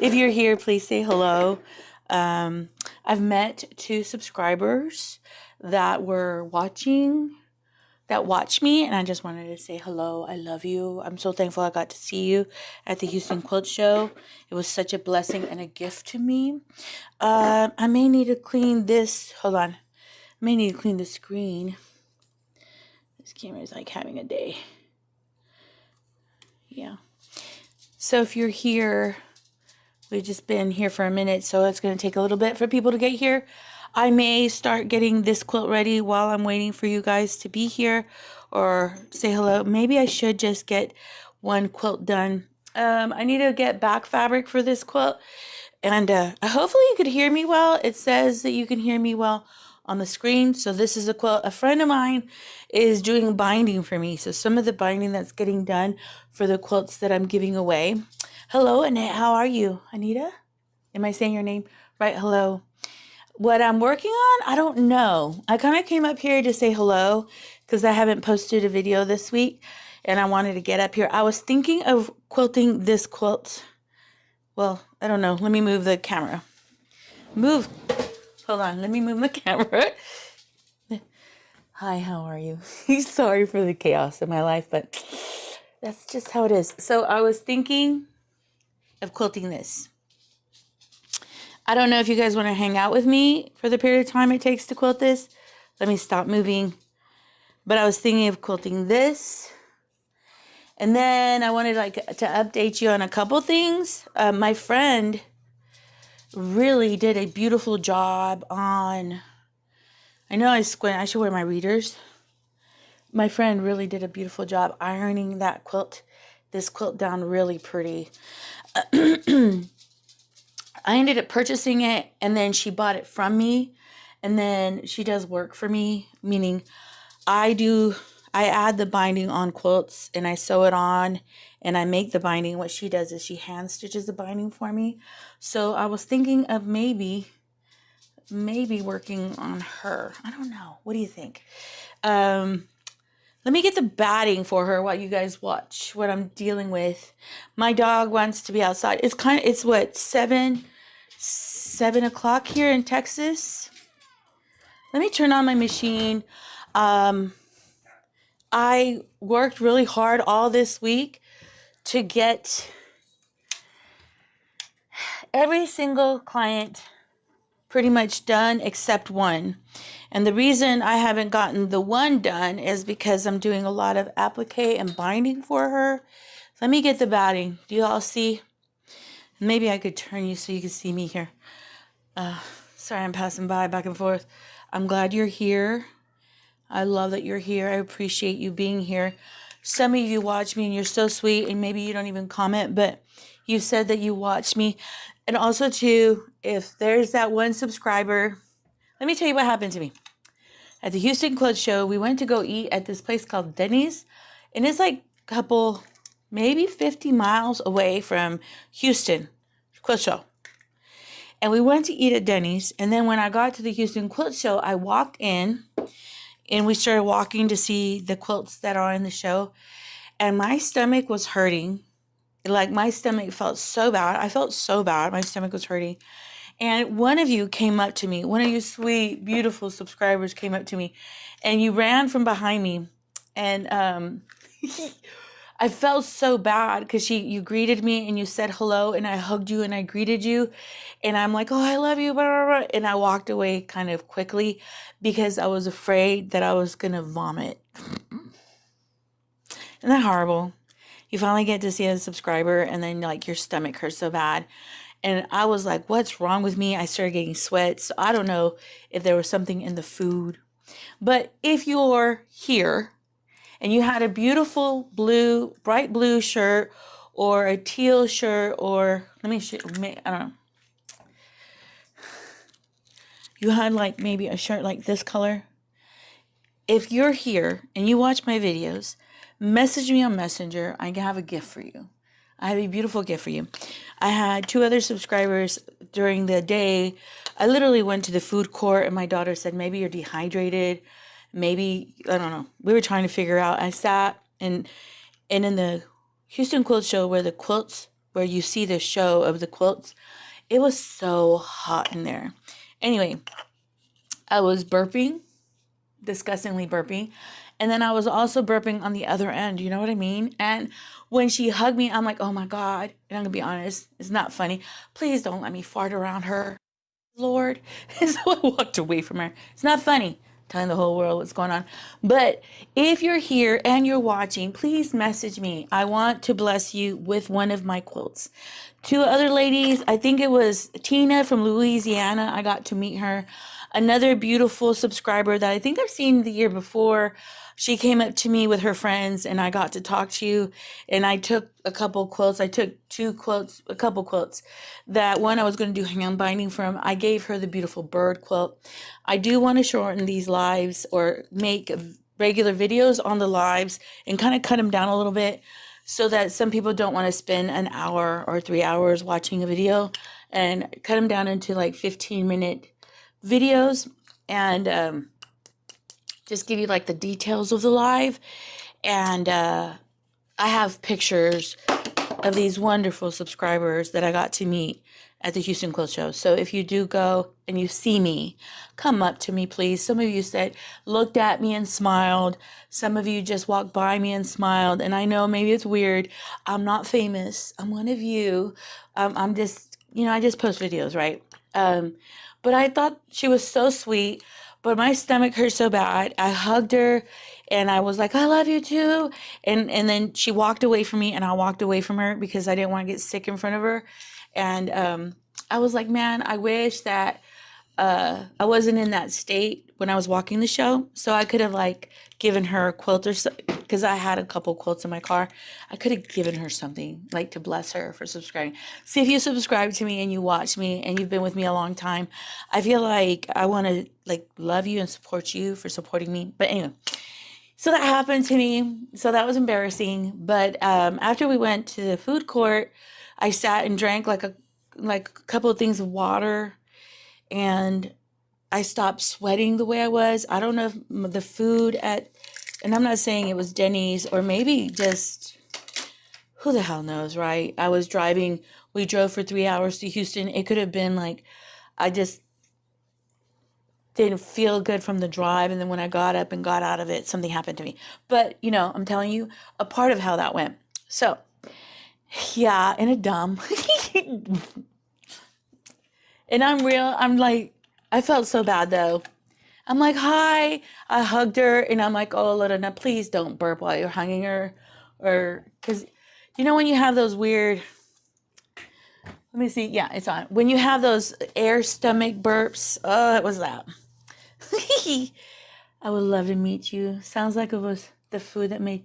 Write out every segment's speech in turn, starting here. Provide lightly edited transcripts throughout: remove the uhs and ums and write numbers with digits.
If you're here, please say hello. I've met 2 subscribers that were watching, that watch me, and I just wanted to say hello. I love you. I'm so thankful I got to see you at the Houston Quilt Show. It was such a blessing and a gift to me. I may need to clean this. Hold on. I may need to clean the screen. This camera is like having a day. Yeah. So if you're here, we've just been here for a minute, so it's going to take a little bit for people to get here. I may start getting this quilt ready while I'm waiting for you guys to be here or say hello. Maybe I should just get one quilt done. I need to get back fabric for this quilt, and hopefully you could hear me well. It says that you can hear me well on the screen. So this is a quilt. A friend of mine is doing binding for me. So some of the binding that's getting done for the quilts that I'm giving away. Hello, Annette. How are you? Anita? Am I saying your name right? Hello. What I'm working on, I don't know. I kind of came up here to say hello because I haven't posted a video this week and I wanted to get up here. I was thinking of quilting this quilt. Well, I don't know. Let me move the camera. Move. Hold on. Let me move the camera. Hi, how are you? Sorry for the chaos in my life, but that's just how it is. So I was thinking of quilting this. I don't know if you guys want to hang out with me for the period of time it takes to quilt this. Let me stop moving. But I was thinking of quilting this. And then I wanted to update you on a couple things. My friend really did a beautiful job on, I know I squint, I should wear my readers. My friend really did a beautiful job ironing that quilt, this quilt down really pretty. I ended up purchasing it, and then she bought it from me, and then she does work for me, meaning I add the binding on quilts and I sew it on and I make the binding. What she does is she hand stitches the binding for me. So I was thinking of maybe working on her. I don't know. What do you think? Let me get the batting for her while you guys watch what I'm dealing with. My dog wants to be outside. It's what, 7 o'clock here in Texas. Let me turn on my machine. I worked really hard all this week to get every single client pretty much done except one. And the reason I haven't gotten the one done is because I'm doing a lot of applique and binding for her. Let me get the batting. Do you all see? Maybe I could turn you so you can see me here. Sorry, I'm passing by back and forth. I'm glad you're here. I love that you're here. I appreciate you being here. Some of you watch me and you're so sweet, and maybe you don't even comment, but you said that you watch me. And also too, if there's that one subscriber, let me tell you what happened to me. At the Houston Quilt Show, we went to go eat at this place called Denny's, and it's like a couple, maybe 50 miles away from Houston Quilt Show. And we went to eat at Denny's, and then when I got to the Houston Quilt Show, I walked in, and we started walking to see the quilts that are in the show, and my stomach was hurting. Like, my stomach felt so bad. I felt so bad. My stomach was hurting. And one of you came up to me. One of you sweet, beautiful subscribers came up to me, and you ran from behind me. And I felt so bad because you greeted me and you said hello, and I hugged you and I greeted you. And I'm like, oh, I love you, blah, blah, blah. And I walked away kind of quickly because I was afraid that I was going to vomit. Isn't that horrible? You finally get to see a subscriber and then like your stomach hurts so bad. And I was like, what's wrong with me? I started getting sweats. So I don't know if there was something in the food. But if you're here and you had a beautiful blue, bright blue shirt or a teal shirt, or I don't know. You had like maybe a shirt like this color. If you're here and you watch my videos, message me on Messenger. I have a gift for you. I have a beautiful gift for you. I had 2 other subscribers during the day. I literally went to the food court and my daughter said, maybe you're dehydrated. Maybe, I don't know. We were trying to figure out. I sat and in the Houston Quilt Show where the quilts where you see the show of the quilts. It was so hot in there. Anyway, I was burping, disgustingly burping. And then I was also burping on the other end. You know what I mean? And when she hugged me, I'm like, oh my God. And I'm going to be honest, it's not funny. Please don't let me fart around her, Lord. And so I walked away from her. It's not funny telling the whole world what's going on. But if you're here and you're watching, please message me. I want to bless you with one of my quilts. Two other ladies, I think it was Tina from Louisiana. I got to meet her. Another beautiful subscriber that I think I've seen the year before. She came up to me with her friends and I got to talk to you, and I took a couple quilts. I took a couple quilts. That one I was going to do hand binding from. I gave her the beautiful bird quilt. I do want to shorten these lives or make regular videos on the lives and kind of cut them down a little bit so that some people don't want to spend an hour or 3 hours watching a video, and cut them down into like 15-minute videos and just give you like the details of the live. And I have pictures of these wonderful subscribers that I got to meet at the Houston Quilt Show. So if you do go and you see me, come up to me, please. Some of you said, looked at me and smiled. Some of you just walked by me and smiled. And I know maybe it's weird. I'm not famous. I'm one of you. I'm just, I just post videos, right? But I thought she was so sweet. But my stomach hurt so bad. I hugged her and I was like, I love you too. And then she walked away from me and I walked away from her because I didn't want to get sick in front of her. And I was like, man, I wish that I wasn't in that state when I was walking the show. So I could have like given her a quilt or something, because I had a couple quilts in my car. I could have given her something like to bless her for subscribing. See, if you subscribe to me and you watch me and you've been with me a long time, I feel like I want to like love you and support you for supporting me. But anyway, so that happened to me. So that was embarrassing. But after we went to the food court, I sat and drank like a couple of things of water, and I stopped sweating the way I was. I don't know if the food and I'm not saying it was Denny's or maybe just, who the hell knows, right? I was driving. We drove for 3 hours to Houston. It could have been like, I just didn't feel good from the drive. And then when I got up and got out of it, something happened to me. But, I'm telling you a part of how that went. So, yeah, in a dumb. And I'm like, I felt so bad though. I'm like, hi. I hugged her and I'm like, oh, Lorena, please don't burp while you're hugging her. Or, because, when you have those weird, let me see. Yeah, it's on. When you have those air stomach burps, oh, it was that. I would love to meet you. Sounds like it was the food that made,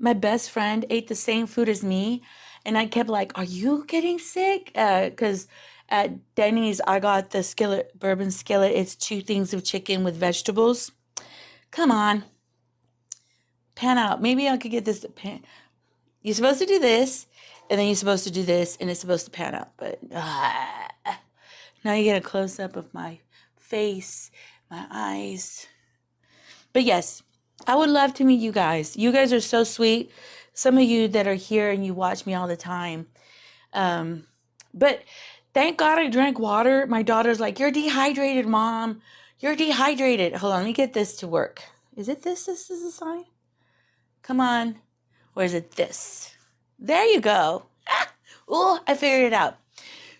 my best friend ate the same food as me. And I kept like, are you getting sick? Because at Denny's, I got the skillet, bourbon skillet. It's 2 things of chicken with vegetables. Come on. Pan out. Maybe I could get this to pan. You're supposed to do this, and then you're supposed to do this, and it's supposed to pan out. But now you get a close-up of my face, my eyes. But yes, I would love to meet you guys. You guys are so sweet. Some of you that are here and you watch me all the time. But thank God I drank water. My daughter's like, you're dehydrated, Mom. You're dehydrated. Hold on, let me get this to work. Is it this? This is the sign? Come on. Or is it this? There you go. Oh, I figured it out.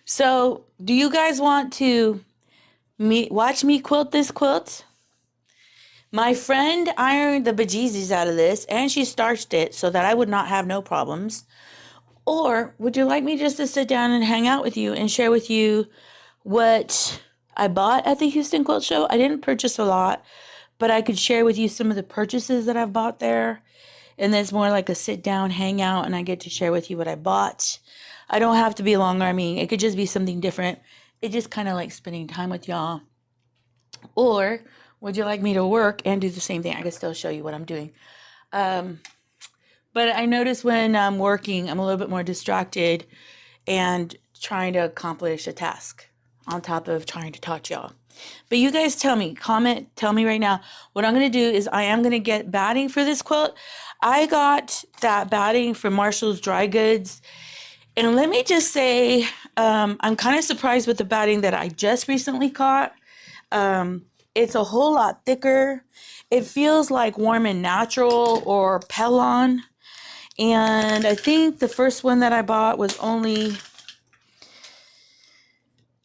So, do you guys want to watch me quilt this quilt? My friend ironed the bejesus out of this, and she starched it so that I would not have no problems. Or would you like me just to sit down and hang out with you and share with you what I bought at the Houston Quilt Show? I didn't purchase a lot, but I could share with you some of the purchases that I've bought there. And then it's more like a sit down, hang out, and I get to share with you what I bought. I don't have to be longer. I mean, it could just be something different. It just kind of like spending time with y'all. Or would you like me to work and do the same thing? I can still show you what I'm doing. But I notice when I'm working, I'm a little bit more distracted and trying to accomplish a task on top of trying to talk to y'all. But you guys tell me, comment, tell me right now. What I'm going to do is I am going to get batting for this quilt. I got that batting from Marshall's Dry Goods. And let me just say, I'm kind of surprised with the batting that I just recently caught. It's a whole lot thicker. It feels like Warm and Natural or Pellon. And I think the first one that I bought was only,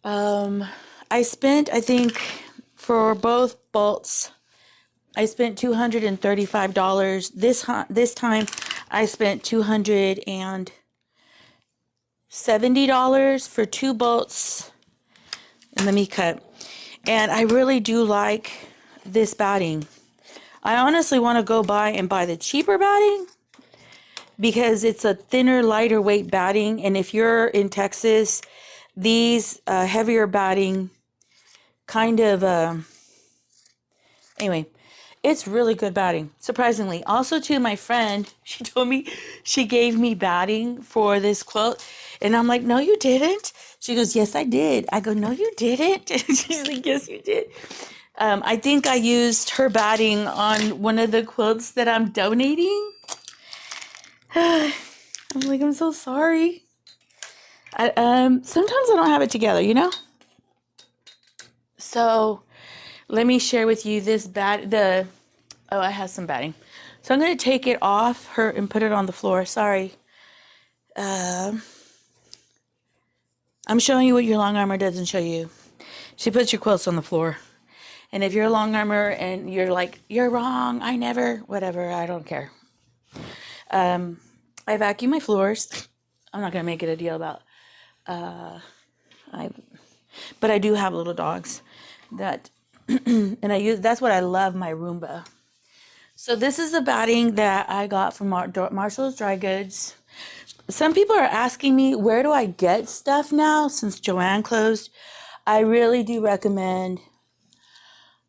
I spent, I think, for both bolts, I spent $235. This time, I spent $270 for 2 bolts. And let me cut. And I really do like this batting. I honestly want to go buy the cheaper batting because it's a thinner, lighter weight batting. And if you're in Texas, these heavier batting kind of, anyway, it's really good batting, surprisingly. Also, too, my friend, she told me she gave me batting for this quilt. And I'm like, no, you didn't. She goes, yes, I did. I go, no, you didn't. She's like, yes, you did. I think I used her batting on one of the quilts that I'm donating. I'm like, I'm so sorry. Sometimes I don't have it together, you know? So let me share with you this I have some batting. So I'm going to take it off her and put it on the floor. Sorry. I'm showing you what your long armor doesn't show you. She puts your quilts on the floor. And if you're a long armor and you're like, you're wrong, I never, whatever, I don't care. I vacuum my floors. I'm not going to make it a deal about, but I do have little dogs that, and that's what I love, my Roomba. So this is the batting that I got from Marshall's Dry Goods. Some people are asking me, where do I get stuff now since Joann closed? I really do recommend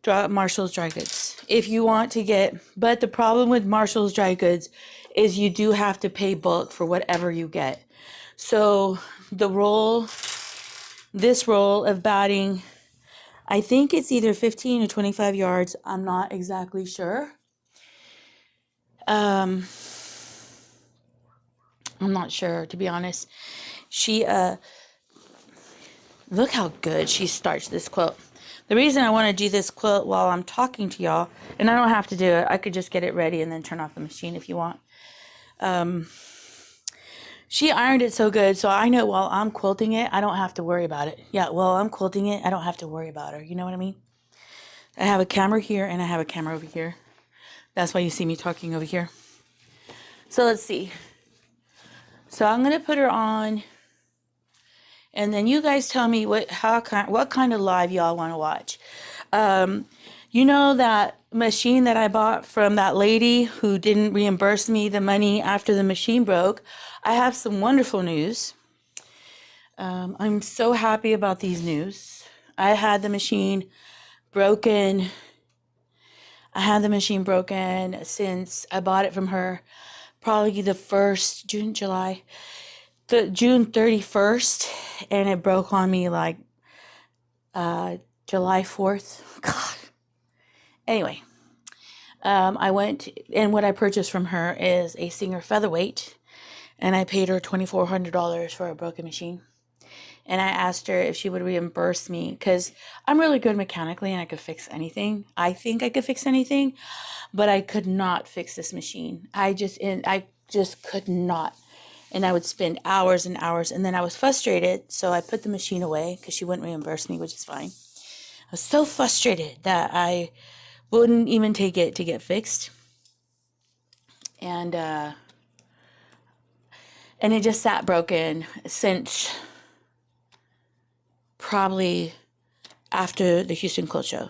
Marshall's Dry Goods if you want to get, but the problem with Marshall's Dry Goods is you do have to pay bulk for whatever you get. So this roll of batting, I think it's either 15 or 25 yards. I'm not exactly sure. I'm not sure, to be honest. She, look how good she starts this quilt. The reason I want to do this quilt while I'm talking to y'all, and I don't have to do it, I could just get it ready and then turn off the machine if you want. She ironed it so good, so I know while I'm quilting it, I don't have to worry about it. Yeah, while I'm quilting it, I don't have to worry about her. You know what I mean? I have a camera here and I have a camera over here. That's why you see me talking over here. So let's see. So I'm going to put her on, and then you guys tell me what kind of live y'all want to watch. You know that machine that I bought from that lady who didn't reimburse me the money after the machine broke? I have some wonderful news. I'm so happy about these news. I had the machine broken. Since I bought it from her, probably the June 31st, and it broke on me like July 4th. God. Anyway, I went, and what I purchased from her is a Singer Featherweight, and I paid her $2,400 for a broken machine. And I asked her if she would reimburse me, because I'm really good mechanically and I could fix anything. I think I could fix anything, but I could not fix this machine. I just could not. And I would spend hours and hours, and then I was frustrated, so I put the machine away because she wouldn't reimburse me, which is fine. I was so frustrated that I wouldn't even take it to get fixed. And it just sat broken since probably after the Houston Quilt Show.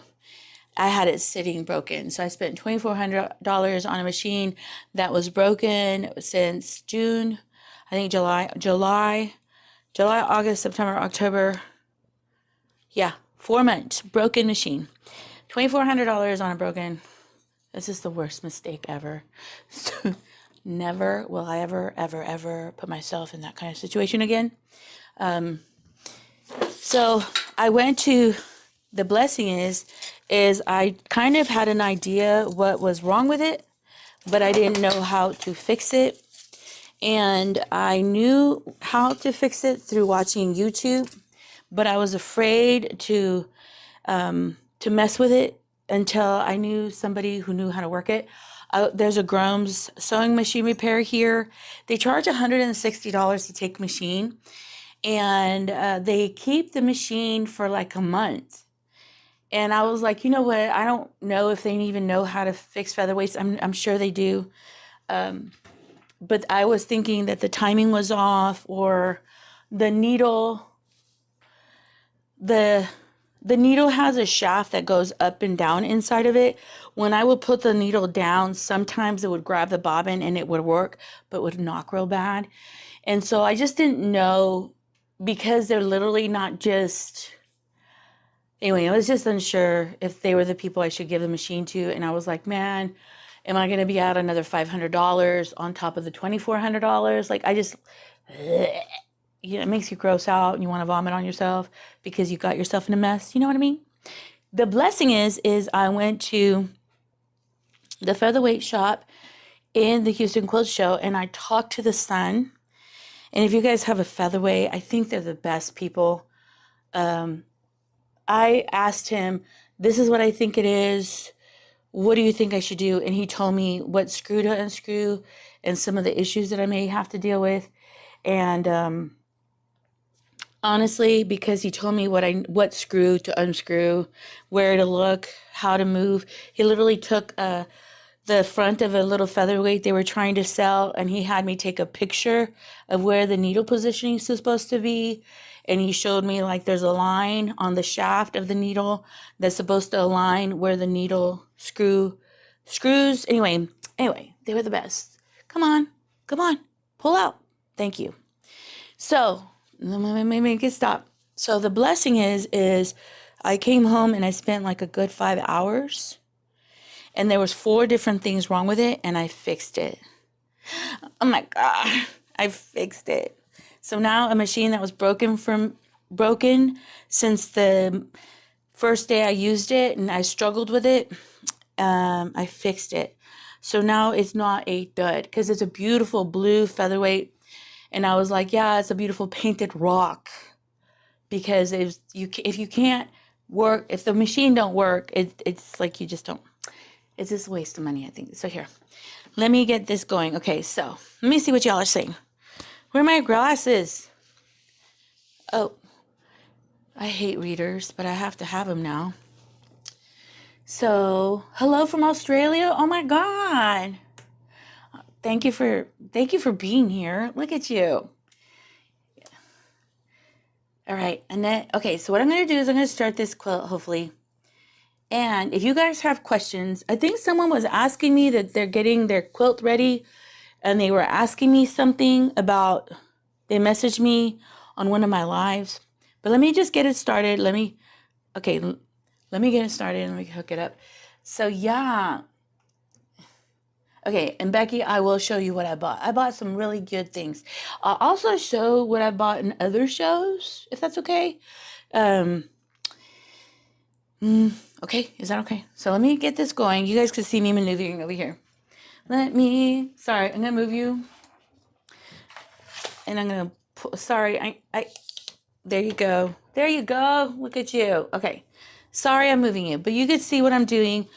I had it sitting broken. So I spent $2,400 on a machine that was broken since June, I think July, August, September, October. Yeah, 4 months, broken machine. $2,400 on a broken. This is the worst mistake ever. Never will I ever put myself in that kind of situation again. So I went to, the blessing is I kind of had an idea what was wrong with it but I didn't know how to fix it. And I knew how to fix it through watching YouTube, but I was afraid to mess with it until I knew somebody who knew how to work it. There's a Groms sewing machine repair here. They charge $160 to take machine, and they keep the machine for like a month. And I was like, you know what? I don't know if they even know how to fix featherweights. I'm sure they do. But I was thinking that the timing was off, or the needle, the needle has a shaft that goes up and down inside of it. When I would put the needle down, sometimes it would grab the bobbin and it would work, but would knock real bad. And so I just didn't know, because they're literally not just, anyway, I was just unsure if they were the people I should give the machine to. And I was like, man, am I going to be out another $500 on top of the $2,400? Like, I just, yeah, it makes you gross out and you want to vomit on yourself because you got yourself in a mess. You know what I mean? The blessing is I went to the featherweight shop in the Houston Quilt Show, and I talked to the son. And if you guys have a featherweight, I think they're the best people. I asked him, this is what I think it is. What do you think I should do? And he told me what screw to unscrew and some of the issues that I may have to deal with. And honestly, because he told me what screw to unscrew, where to look, how to move. He literally took the front of a little featherweight they were trying to sell, and he had me take a picture of where the needle positioning is supposed to be. And he showed me, like, there's a line on the shaft of the needle that's supposed to align where the needle screws. Anyway, they were the best. Come on, pull out. Thank you. So let me make it stop. So the blessing is I came home and I spent like a good 5 hours, and there was 4 different things wrong with it, and I fixed it. Oh my God, I fixed it. So now a machine that was broken since the first day I used it and I struggled with it, I fixed it. So now it's not a dud, because it's a beautiful blue featherweight. And I was like, yeah, it's a beautiful painted rock. Because if you can't work, if the machine don't work, it's like you just don't. It's just a waste of money, I think. So here, let me get this going. Okay, so let me see what y'all are saying. Where are my glasses? Oh, I hate readers, but I have to have them now. So, hello from Australia. Oh my God. Thank you for being here. Look at you. All right, Annette. Okay, so what I'm going to do is I'm going to start this quilt, hopefully. And if you guys have questions, I think someone was asking me that they're getting their quilt ready, and they were asking me something about, they messaged me on one of my lives. But let me just get it started. Let me get it started and we can hook it up. So yeah. Okay, and Becky, I will show you what I bought. I bought some really good things. I'll also show what I bought in other shows, if that's okay. Okay, is that okay? So let me get this going. You guys can see me maneuvering over here. Sorry, I'm gonna move you. And I'm gonna, sorry, there you go. There you go. Look at you. Okay, sorry I'm moving you, but you can see what I'm doing.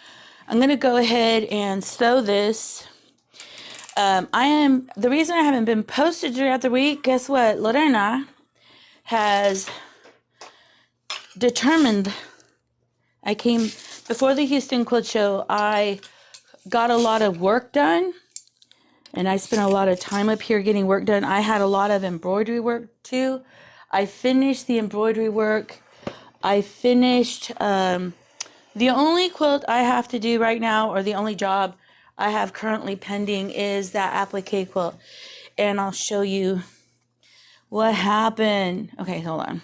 I'm gonna go ahead and sew this. The reason I haven't been posted throughout the week, guess what? Lorena has determined, before the Houston Quilt Show, I got a lot of work done, and I spent a lot of time up here getting work done. I had a lot of embroidery work too. I finished the embroidery work. I finished, the only quilt I have to do right now, or the only job I have currently pending, is that applique quilt. And I'll show you what happened. Okay, hold on.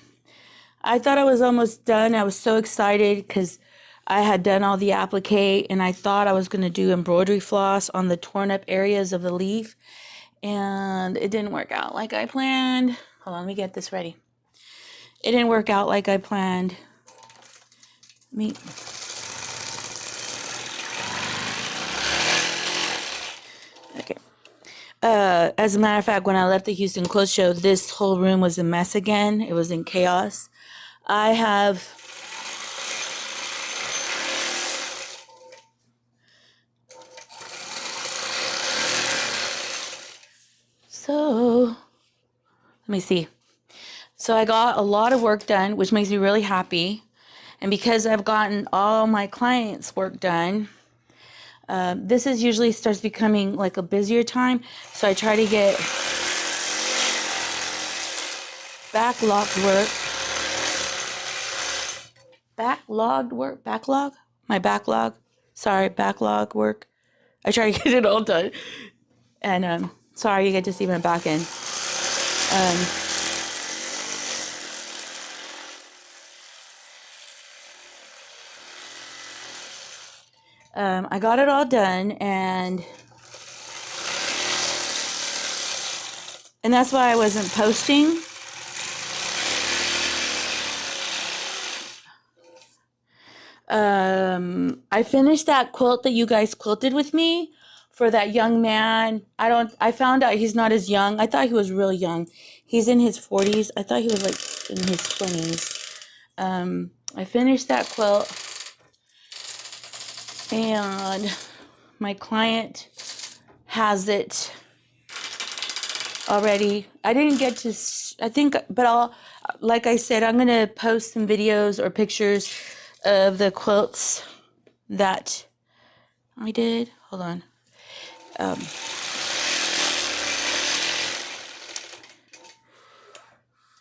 I thought I was almost done. I was so excited because I had done all the applique, and I thought I was going to do embroidery floss on the torn up areas of the leaf. And it didn't work out like I planned. Hold on, let me get this ready. It didn't work out like I planned. As a matter of fact, when I left the Houston Quilt Show, this whole room was a mess again. It was in chaos. I have let me see. So I got a lot of work done, which makes me really happy. And because I've gotten all my clients' work done, this is usually starts becoming like a busier time. So I try to get backlog work. I try to get it all done. And sorry, you get to see my back end. I got it all done, and that's why I wasn't posting. I finished that quilt that you guys quilted with me for that young man. I found out he's not as young. I thought he was really young. He's in his 40s. I thought he was like in his 20s. I finished that quilt, and my client has it already. I didn't get to, but like I said, I'm going to post some videos or pictures of the quilts that I did. Hold on.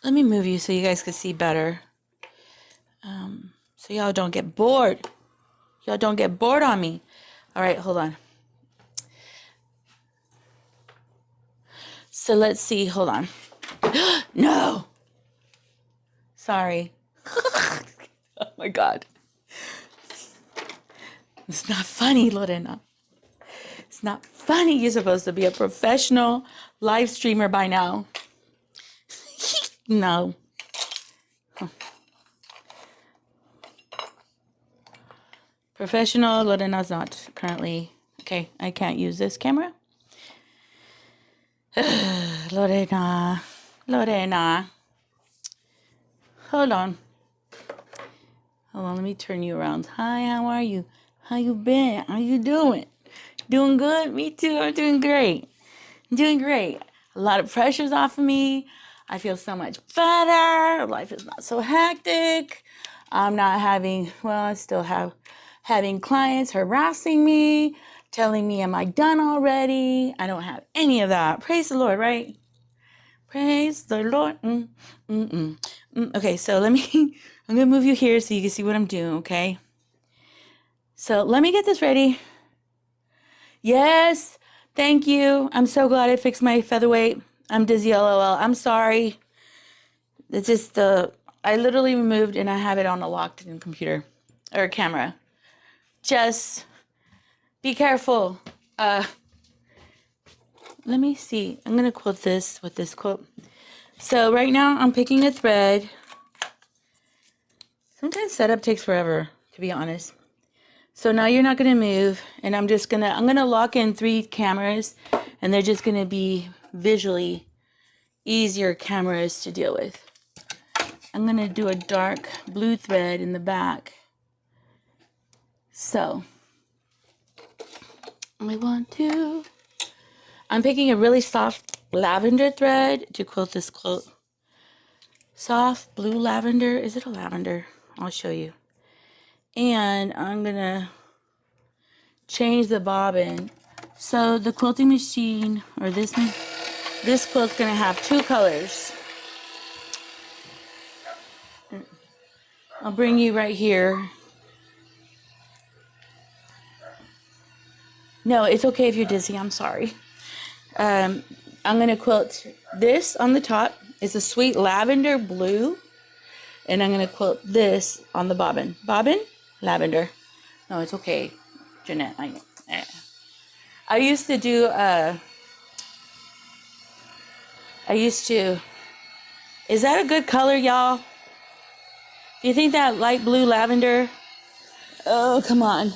Let me move you so you guys can see better. So y'all don't get bored. Y'all don't get bored on me. All right, hold on. So let's see. Hold on. No. Sorry. Oh my God. It's not funny, Lorena. It's not funny. You're supposed to be a professional live streamer by now. No. Professional, Lorena's not currently. Okay, I can't use this camera. Lorena. Hold on, let me turn you around. Hi, how are you? How you been? How you doing? Doing good? Me too, I'm doing great. A lot of pressure's off of me. I feel so much better. Life is not so hectic. I'm not having, I still have having clients harassing me, telling me, am I done already? I don't have any of that. Praise the Lord, right? Praise the Lord. Okay, so I'm going to move you here so you can see what I'm doing, okay? So let me get this ready. Yes, thank you. I'm so glad I fixed my featherweight. I'm dizzy, LOL. I'm sorry. It's just I literally removed and I have it on a locked-in computer or camera. Just be careful. Let me see. I'm going to quilt this with this quilt. So right now I'm picking a thread. Sometimes setup takes forever, to be honest. So now you're not going to move, and I'm going to lock in 3 cameras, and they're just going to be visually easier cameras to deal with. I'm going to do a dark blue thread in the back. So I'm picking a really soft lavender thread to quilt this quilt. Soft blue lavender. Is it a lavender? I'll show you. And I'm going to change the bobbin. So the quilting machine, or this quilt's going to have 2 colors. I'll bring you right here. No, it's okay if you're dizzy. I'm sorry. I'm going to quilt this on the top. It's a sweet lavender blue. And I'm going to quilt this on the bobbin. Bobbin? Lavender. No, it's okay, Jeanette. I used to do, is that a good color, y'all? Do you think that light blue lavender? Oh, come on.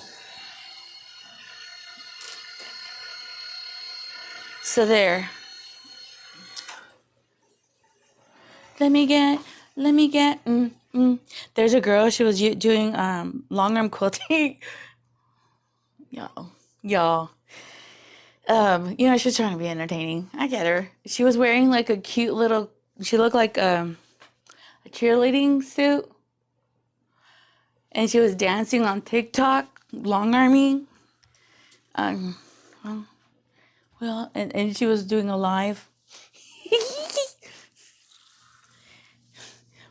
So there. Let me get. There's a girl, she was doing long arm quilting. Y'all. You know, she was trying to be entertaining. I get her. She was wearing like a cute little, she looked like a cheerleading suit. And she was dancing on TikTok, long arming. Well, and she was doing a live.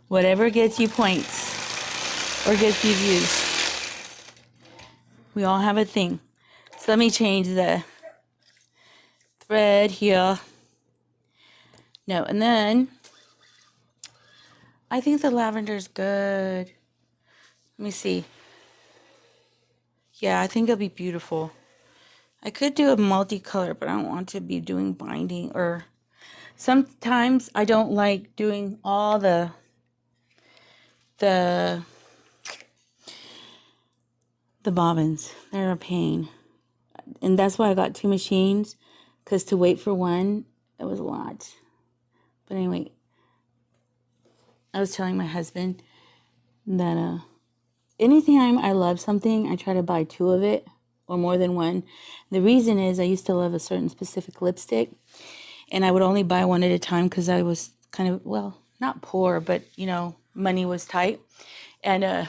Whatever gets you points or gets you views. We all have a thing. So let me change the thread here. No, and then I think the lavender's good. Let me see. Yeah, I think it'll be beautiful. I could do a multicolor, but I don't want to be doing binding, or sometimes I don't like doing all the bobbins. They're a pain. And that's why I got 2 machines, because to wait for one, it was a lot. But anyway, I was telling my husband that anytime I love something, I try to buy 2 of it or more than one. The reason is I used to love a certain specific lipstick, and I would only buy one at a time because I was kind of, well, not poor, but, you know, money was tight. And I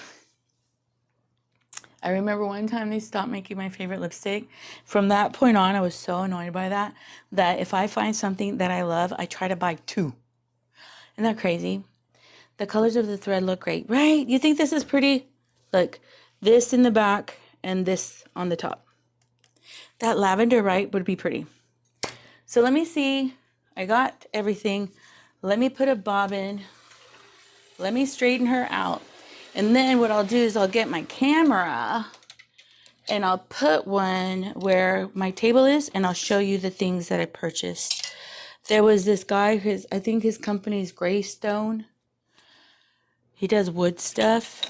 remember one time they stopped making my favorite lipstick. From that point on, I was so annoyed by that if I find something that I love, I try to buy 2. Isn't that crazy? The colors of the thread look great, right? You think this is pretty? Look, this in the back and this on the top. That lavender, right, would be pretty. So let me see. I got everything. Let me put a bobbin. Let me straighten her out. And then what I'll do is I'll get my camera and I'll put one where my table is, and I'll show you the things that I purchased. There was this guy, I think his company is Greystone. He does wood stuff.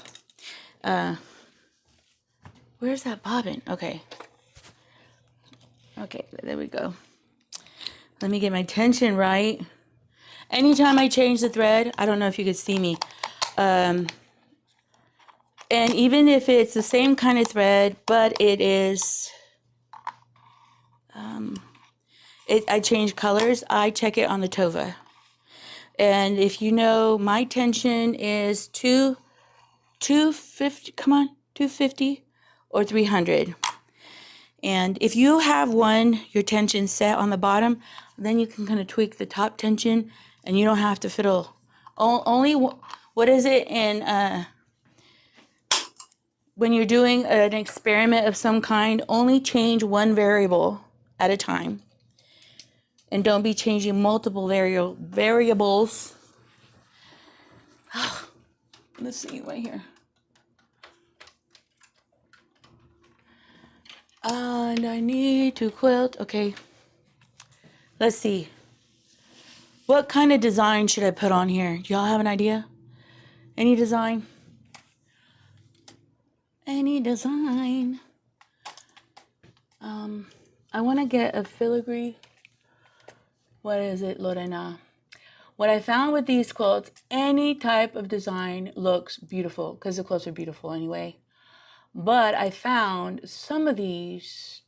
Where's that bobbin? Okay. Okay, there we go. Let me get my tension right. Anytime I change the thread, I don't know if you could see me. And even if it's the same kind of thread, but it is, I change colors, I check it on the Tova. And if you know, my tension is 250, come on, 250 or 300. And if you have your tension set on the bottom, then you can kind of tweak the top tension, and you don't have to fiddle. Only, what is it in, when you're doing an experiment of some kind, only change one variable at a time. And don't be changing multiple variables. Let's see right here. And I need to quilt. Okay. Let's see. What kind of design should I put on here? Do y'all have an idea? Any design? Any design? I want to get a filigree. What is it, Lorena? What I found with these quilts, any type of design looks beautiful, because the quilts are beautiful anyway. But I found some of these,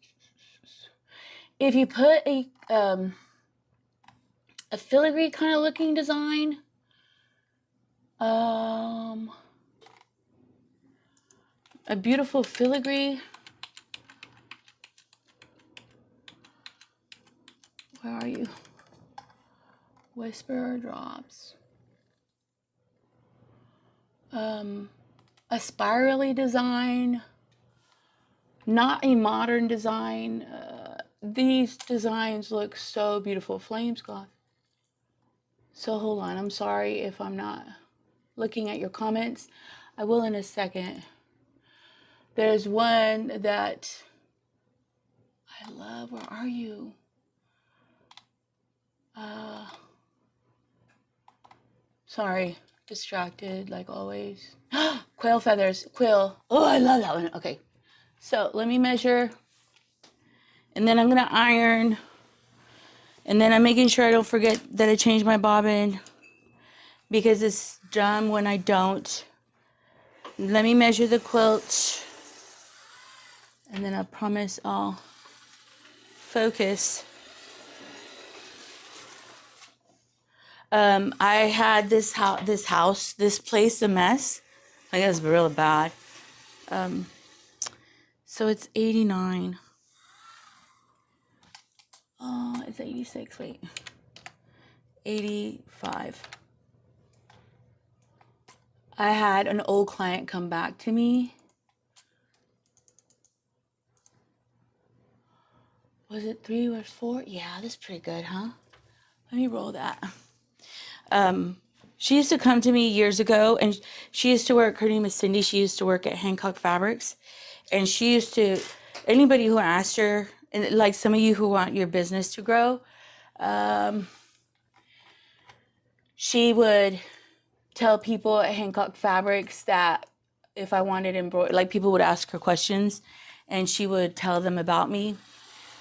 if you put a filigree kind of looking design, a beautiful filigree. Where are you? Whisper drops. A spirally design, not a modern design. These designs look so beautiful. Flames cloth. So hold on, I'm sorry if I'm not looking at your comments. I will in a second. There's one that I love. Where are you? Sorry, distracted like always. Quail feathers, quill. Oh, I love that one. Okay, so let me measure, and then I'm gonna iron. And then I'm making sure I don't forget that I changed my bobbin, because it's dumb when I don't. Let me measure the quilt, and then I promise I'll focus. I had this place a mess. I guess it's really bad. So it's 89. Oh, it's 86. Wait, 85. I had an old client come back to me. Was it 3 or 4? Yeah, that's pretty good, huh? Let me roll that. She used to come to me years ago, and she used to work, her name is Cindy, she used to work at Hancock Fabrics, and she used to, anybody who asked her, and like some of you who want your business to grow, she would tell people at Hancock Fabrics that if I wanted embroidery, like people would ask her questions, and she would tell them about me.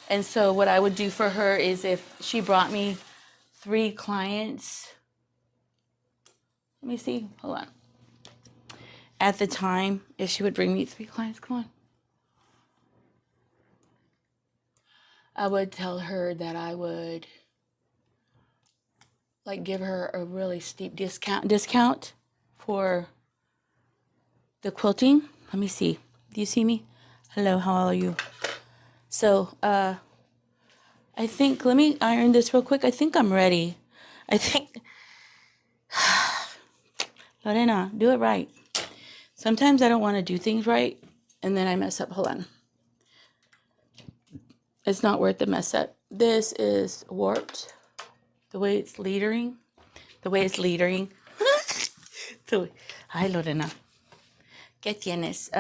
And so what I would do for her is, if she brought me 3 clients, let me see, hold on. At the time, if she would bring me 3 clients, come on. I would tell her that I would like give her a really steep discount for the quilting. Let me see. Do you see me? Hello, how are you? So, I think, let me iron this real quick. I think I'm ready. I think, Lorena, do it right. Sometimes I don't want to do things right, and then I mess up. Hold on. It's not worth the mess up. This is warped. The way it's leadering. Hi, Lorena. ¿Qué tienes?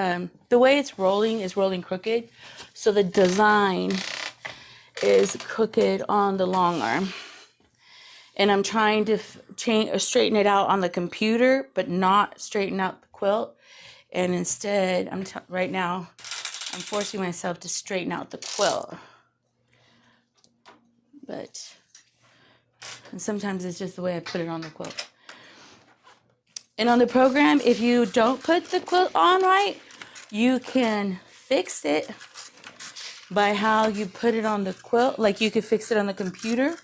The way it's rolling is rolling crooked. So the design is crooked on the long arm. And I'm trying to straighten it out on the computer, but not straighten out the quilt. And instead, right now, I'm forcing myself to straighten out the quilt. And sometimes it's just the way I put it on the quilt. And on the program, if you don't put the quilt on right, you can fix it by how you put it on the quilt. Like you could fix it on the computer.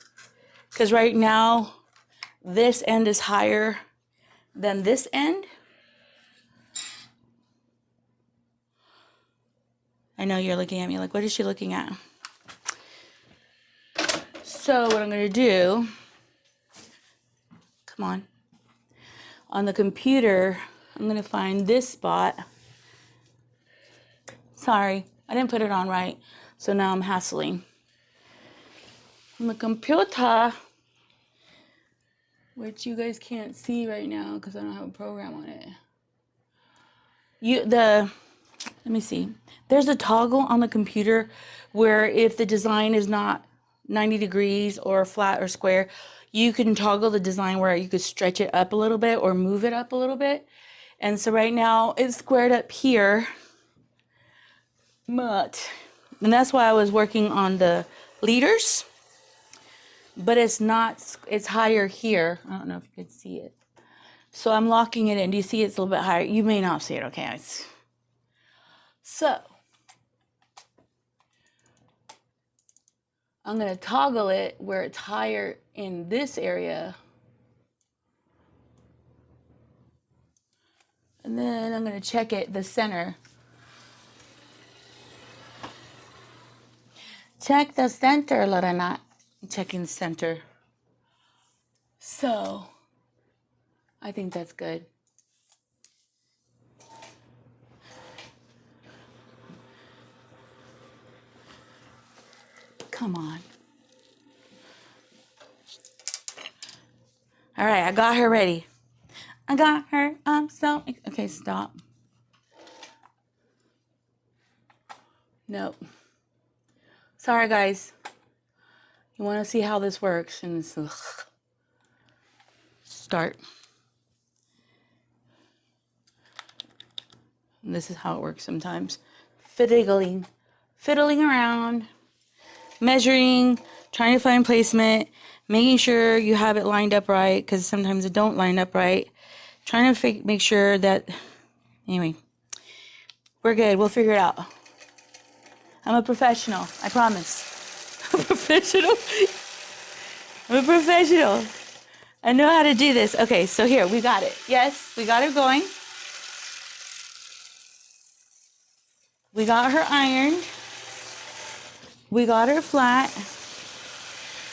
Because right now, this end is higher than this end. I know you're looking at me like, what is she looking at? So what I'm going to do, come on the computer, I'm going to find this spot. Sorry, I didn't put it on right, so now I'm hassling. On the computer, which you guys can't see right now because I don't have a program on it. Let me see. There's a toggle on the computer where if the design is not 90 degrees or flat or square, you can toggle the design where you could stretch it up a little bit or move it up a little bit. And so right now it's squared up here. And that's why I was working on the leaders. But it's not, it's higher here. I don't know if you can see it. So I'm locking it in. Do you see it's a little bit higher? You may not see it, okay? So I'm going to toggle it where it's higher in this area. And then I'm going to check it, the center. Check the center, Lorena. I'm checking the center. So I think that's good. Come on. All right, I got her ready. I got her. I'm so... Okay, stop. Nope. Sorry, guys. You want to see how this works? And it's... Start. And this is how it works sometimes. Fiddling around. Measuring, trying to find placement, making sure you have it lined up right, because sometimes it don't line up right. Trying to make sure that, anyway, we're good. We'll figure it out. I'm a professional, I promise. I'm a professional. I'm a professional. I know how to do this. Okay, so here, we got it. Yes, we got her going. We got her ironed. We got her flat.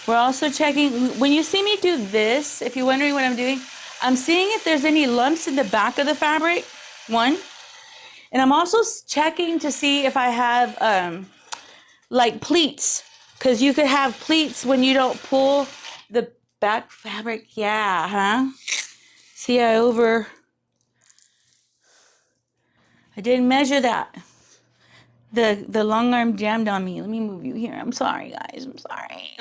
We're also checking, when you see me do this, if you're wondering what I'm doing, I'm seeing if there's any lumps in the back of the fabric, one. And I'm also checking to see if I have like pleats, because you could have pleats when you don't pull the back fabric. Yeah, huh? See, I didn't measure that. The long arm jammed on me. Let me move you here. I'm sorry, guys. I'm sorry.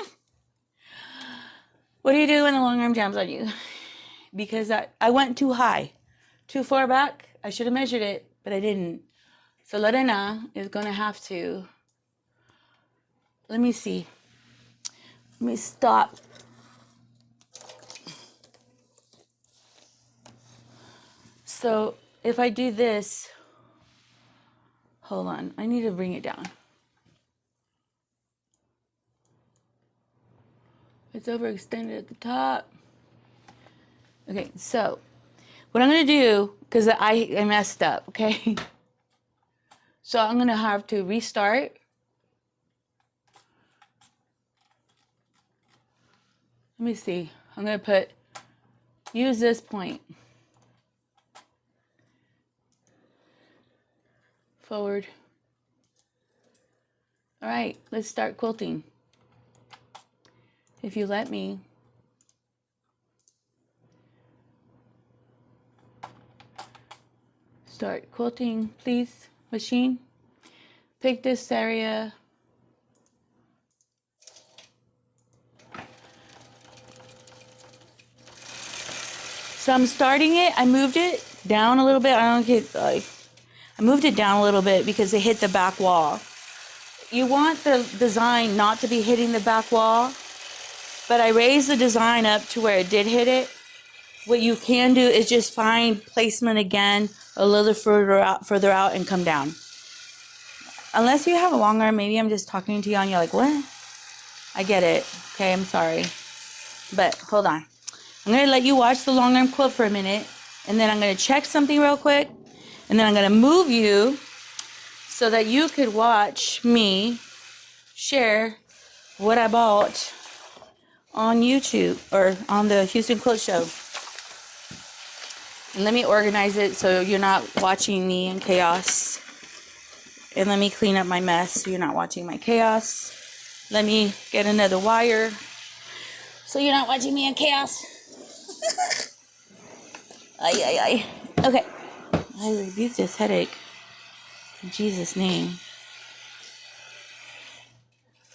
What do you do when the long arm jams on you? Because I went too high, too far back. I should have measured it, but I didn't. So Lorena is going to have to, let me see. Let me stop. So if I do this, hold on, I need to bring it down. It's overextended at the top. Okay, so what I'm gonna do, because I messed up, okay? So I'm gonna have to restart. Let me see. I'm gonna use this point. Forward. All right, let's start quilting. If you let me. Start quilting, please, machine. Pick this area. So I'm starting it. I moved it down a little bit. I moved it down a little bit because it hit the back wall. You want the design not to be hitting the back wall, but I raised the design up to where it did hit it. What you can do is just find placement again a little further out and come down. Unless you have a long arm, maybe I'm just talking to you and you're like, what? I get it. Okay, I'm sorry. But hold on. I'm going to let you watch the long arm quilt for a minute, and then I'm going to check something real quick, and then I'm going to move you so that you could watch me share what I bought on YouTube or on the Houston Quilt Show. And let me organize it so you're not watching me in chaos. And let me clean up my mess so you're not watching my chaos. Let me get another wire so you're not watching me in chaos. Ay. Okay. I rebuke this headache. In Jesus' name.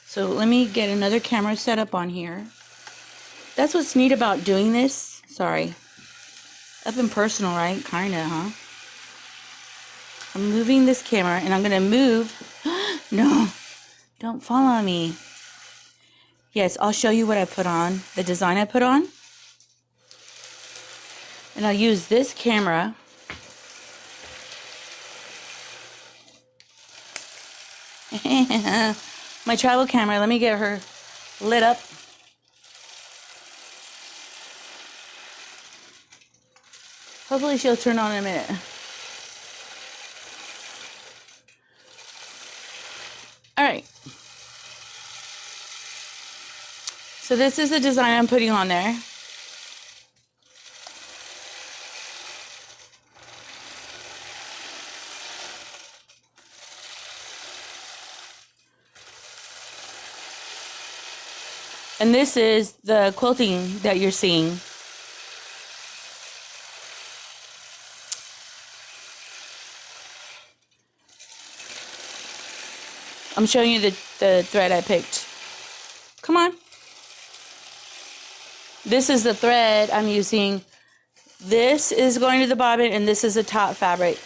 So let me get another camera set up on here. That's what's neat about doing this. Sorry. Up and personal, right? Kinda, huh? I'm moving this camera and I'm gonna move. No, don't fall on me. Yes, I'll show you what I put on, the design I put on. And I'll use this camera. My travel camera, let me get her lit up. Hopefully she'll turn on in a minute. All right. So this is the design I'm putting on there. And this is the quilting that you're seeing. I'm showing you the thread I picked. Come on. This is the thread I'm using. This is going to the bobbin, and this is the top fabric.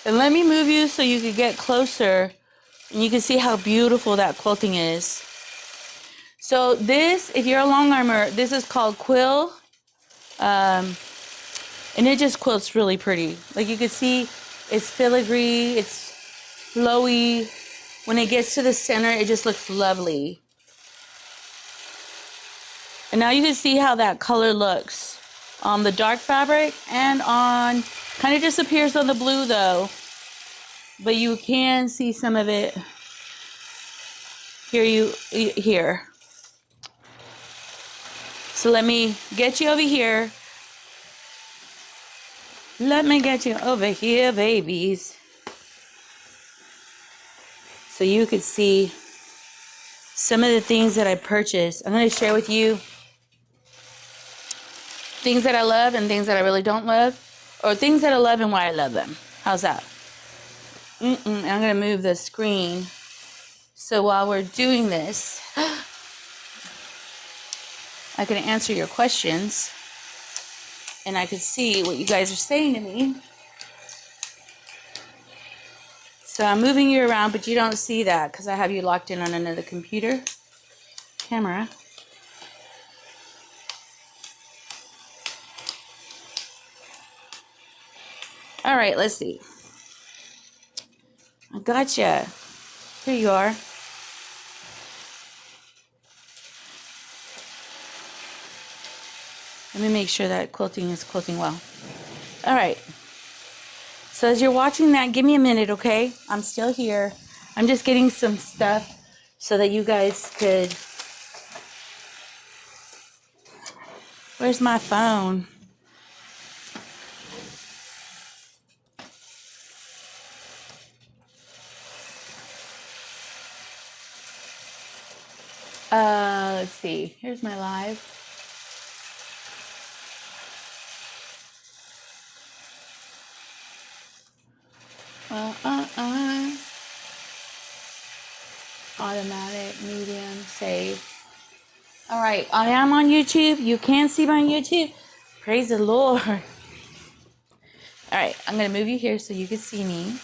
And let me move you so you can get closer, and you can see how beautiful that quilting is. So this, if you're a long armor, this is called quill. And it just quilts really pretty. Like you can see, it's filigree, it's flowy. When it gets to the center, it just looks lovely. And now you can see how that color looks on the dark fabric and on, kind of disappears on the blue though. But you can see some of it here. So let me get you over here. Let me get you over here, babies. So you could see some of the things that I purchased. I'm going to share with you things that I love and things that I really don't love. Or things that I love and why I love them. How's that? I'm going to move the screen. So while we're doing this, I can answer your questions. And I can see what you guys are saying to me. So I'm moving you around, but you don't see that because I have you locked in on another computer camera. All right, let's see. I gotcha. Here you are. Let me make sure that quilting is quilting well. All right. So as you're watching that, give me a minute, okay? I'm still here. I'm just getting some stuff so that you guys could... Where's my phone? Let's see. Here's my live. Automatic, medium, save. All right, I am on YouTube. You can see my YouTube. Praise the Lord. All right, I'm going to move you here so you can see me.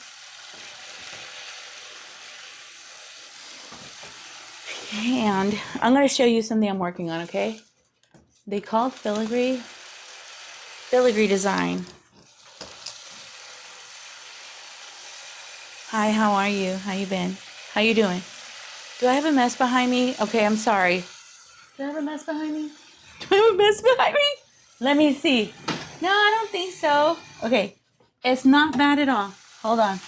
And I'm going to show you something I'm working on, okay? They call filigree design. Hi, how are you? How you been? How you doing? Do I have a mess behind me? Okay, I'm sorry. Do I have a mess behind me? Do I have a mess behind me? Let me see. No, I don't think so. Okay, it's not bad at all. Hold on.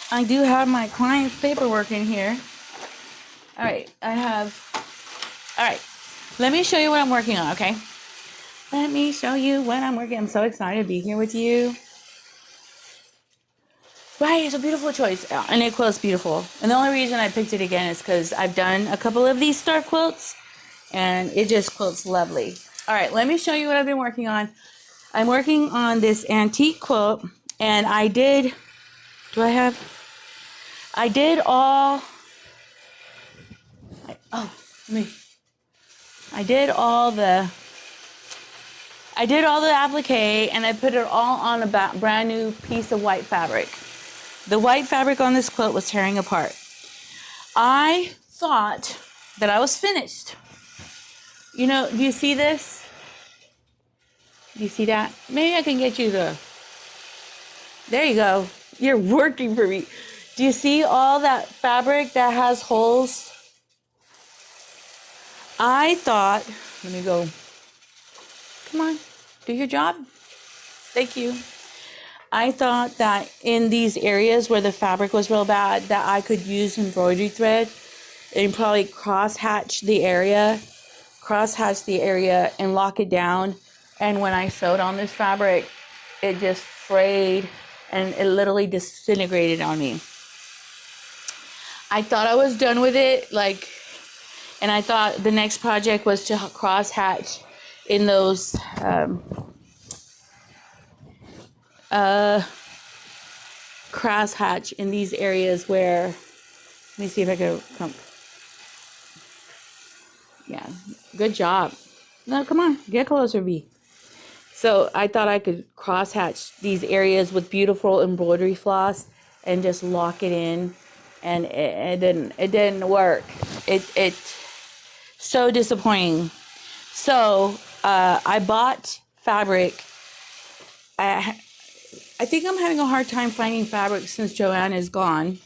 I do have my client's paperwork in here. All right, all right, let me show you what I'm working on, okay? Let me show you what I'm working on. I'm so excited to be here with you. Right, it's a beautiful choice, and it quilts beautiful. And the only reason I picked it again is because I've done a couple of these star quilts, and it just quilts lovely. All right, let me show you what I've been working on. I'm working on this antique quilt, and I did all the applique, and I put it all on a brand new piece of white fabric. The white fabric on this quilt was tearing apart. I thought that I was finished. You know, do you see this? Do you see that? Maybe I can get you the... There you go. You're working for me. Do you see all that fabric that has holes? I thought... Let me go. Come on. Do your job. Thank you. I thought that in these areas where the fabric was real bad, that I could use embroidery thread and probably cross-hatch the area and lock it down. And when I sewed on this fabric, it just frayed and it literally disintegrated on me. I thought I was done with it, and I thought the next project was to cross-hatch in those cross-hatch in these areas where, let me see if I can come. Yeah, good job. No, come on, get closer, B. So I thought I could cross-hatch these areas with beautiful embroidery floss and just lock it in, and it didn't work. So disappointing. So I bought fabric. I think I'm having a hard time finding fabric since Joanne is gone.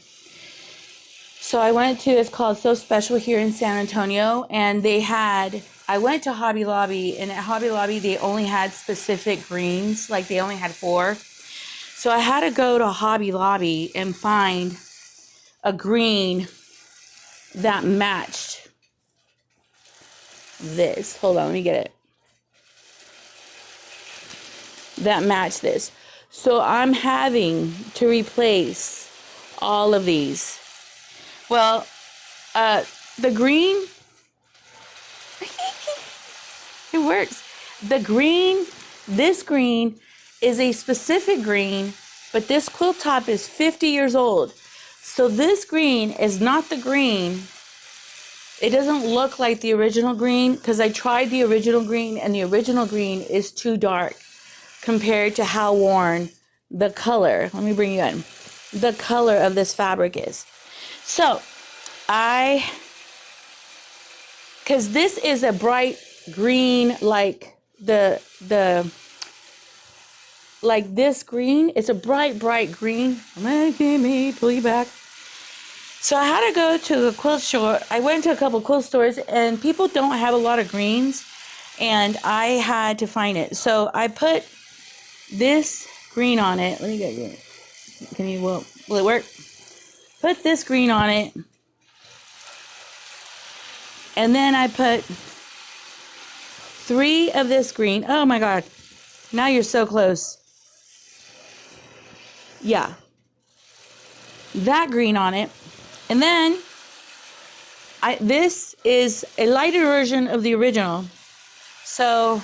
So I went to, it's called So Special here in San Antonio, and I went to Hobby Lobby, and at Hobby Lobby they only had specific greens, like they only had 4. So I had to go to Hobby Lobby and find a green that matched this. Hold on, let me get it. That matched this. So I'm having to replace all of these. Well, the green, it works. The green, this green is a specific green, but this quilt top is 50 years old. So this green is not the green. It doesn't look like the original green because I tried the original green, and the original green is too dark compared to how worn the color, let me bring you in, the color of this fabric is. So because this is a bright green, like like this green, it's a bright green. Making me pull you back. So I had to go to a quilt store. I went to a couple quilt stores, and people don't have a lot of greens, and I had to find it. So I put this green on it. Let me get it. Will it work? Put this green on it. And then I put 3 of this green. Oh my God. Now you're so close. Yeah. That green on it. And then this is a lighter version of the original. So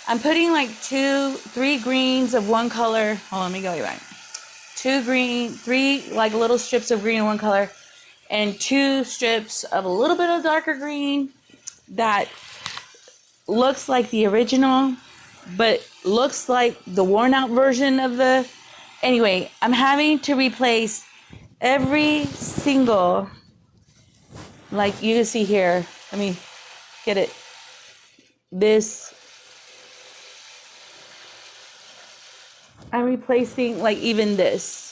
I'm putting like 3 greens of one color. Hold on, let me go right. 3 like little strips of green in one color, and 2 strips of a little bit of darker green that looks like the original, but looks like the worn out version of the... Anyway, I'm having to replace every single, like you can see here. Let me get it. This, I'm replacing like even this.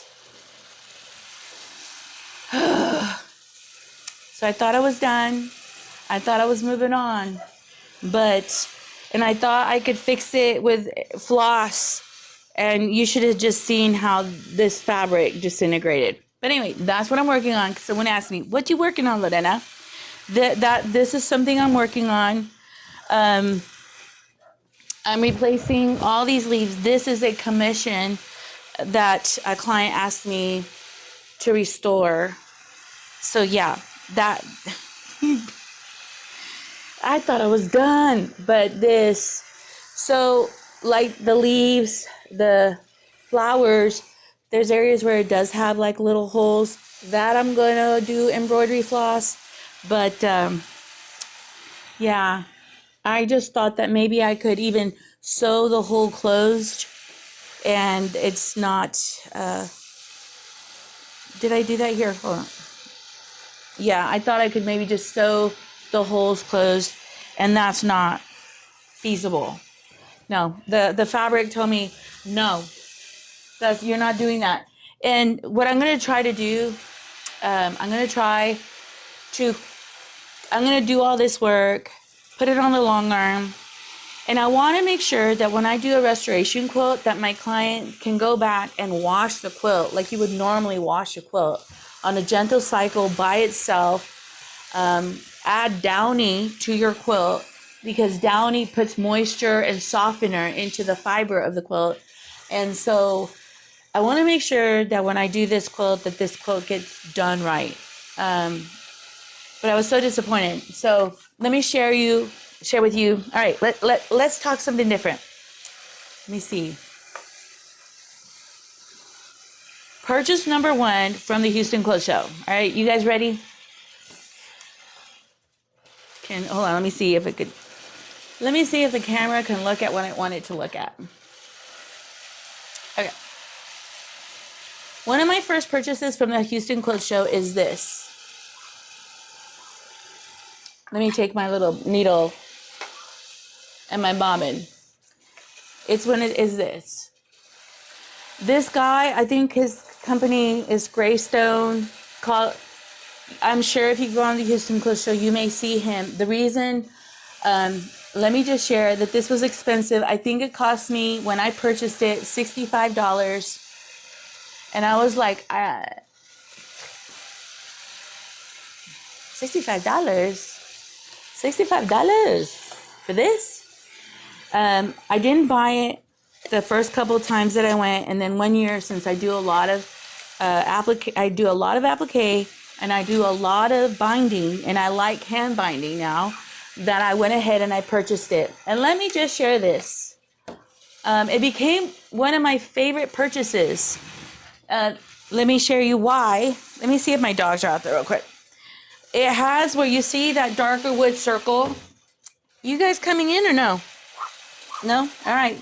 So I thought I was done. I thought I was moving on. And I thought I could fix it with floss. And you should have just seen how this fabric disintegrated. But anyway, that's what I'm working on. Someone asked me, what you working on, Lorena? This is something I'm working on. I'm replacing all these leaves. This is a commission that a client asked me to restore. So yeah, that I thought I was done, but this, so like the leaves, the flowers, there's areas where it does have like little holes that I'm gonna do embroidery floss. But yeah, I just thought that maybe I could even sew the hole closed, and it's not, did I do that here? Hold on. Yeah, I thought I could maybe just sew the holes closed, and that's not feasible. No, the fabric told me, no, you're not doing that. And what I'm going to try to do, I'm going to do all this work, put it on the long arm, and I want to make sure that when I do a restoration quilt, that my client can go back and wash the quilt like you would normally wash a quilt on a gentle cycle by itself. Add Downy to your quilt, because Downy puts moisture and softener into the fiber of the quilt. And so I want to make sure that when I do this quilt, that this quilt gets done right. But I was so disappointed. So let me share with you. All right, let's talk something different. Let me see. Purchase number 1 from the Houston Quilt Show. All right, you guys ready? Hold on, let me see if the camera can look at what I want it to look at. Okay. One of my first purchases from the Houston Quilt Show is this. Let me take my little needle and my bobbin. It's when it is this. This guy, I think his company is Greystone. I'm sure if you go on the Houston Quilt Show, you may see him. The reason, let me just share that this was expensive. I think it cost me, when I purchased it, $65. And I was like, $65? $65 for this? I didn't buy it the first couple of times that I went, and then 1 year, since I do a lot of applique and I do a lot of binding, and I like hand binding now, that I went ahead and I purchased it. And let me just share this. It became one of my favorite purchases. Let me share you why. Let me see if my dogs are out there real quick. It has, where you see that darker wood circle. You guys coming in or no? No? All right.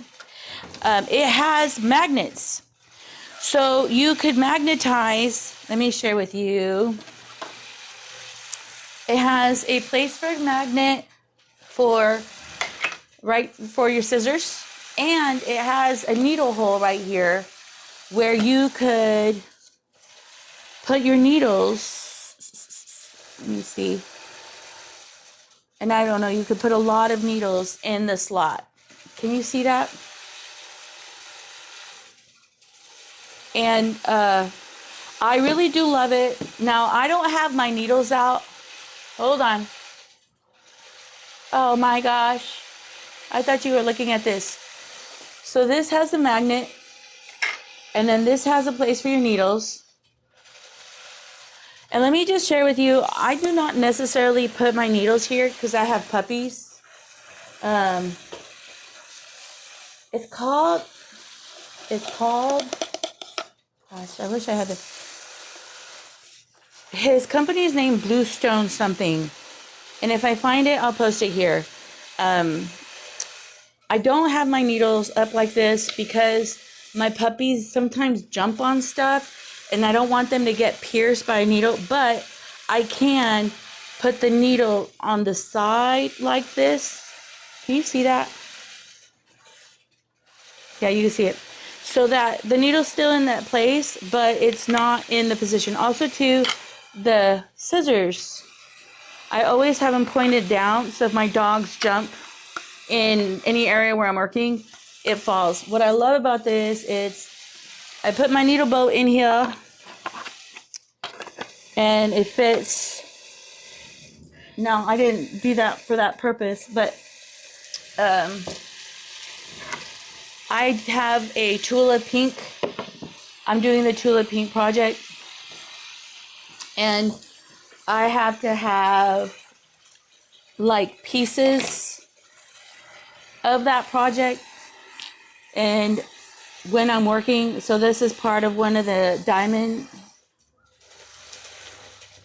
It has magnets. So you could magnetize. Let me share with you. It has a place for a magnet for your scissors. And it has a needle hole right here where you could put your needles. Let me see. And I don't know, you could put a lot of needles in the slot. Can you see that? And I really do love it. Now, I don't have my needles out. Hold on. Oh my gosh. I thought you were looking at this. So this has a magnet. And then this has a place for your needles. And let me just share with you, I do not necessarily put my needles here because I have puppies. It's called, gosh, I wish I had his company's name Bluestone something. And if I find it, I'll post it here. I don't have my needles up like this because my puppies sometimes jump on stuff and I don't want them to get pierced by a needle, but I can put the needle on the side like this. Can you see that? Yeah, you can see it. So that the needle's still in that place, but it's not in the position. Also, too, the scissors, I always have them pointed down, so if my dogs jump in any area where I'm working, it falls. What I love about this is I put my needle bow in here and it fits. Now, I didn't do that for that purpose, but I have a Tula Pink. I'm doing the Tula Pink project. And I have to have like pieces of that project. And when I'm working, so this is part of one of the diamond,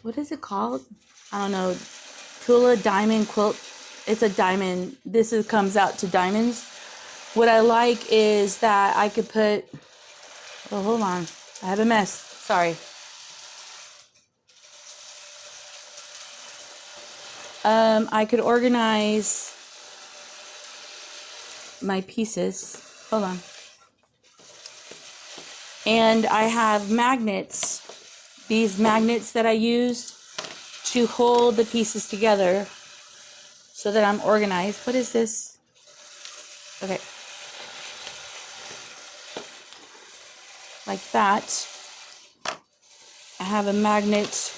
what is it called? I don't know. Tula Diamond Quilt. It's a diamond. This comes out to diamonds. What I like is that I could put, oh, hold on. I have a mess. Sorry. I could organize my pieces. Hold on. And I have magnets. These magnets that I use to hold the pieces together so that I'm organized. What is this? Okay. Like that. I have a magnet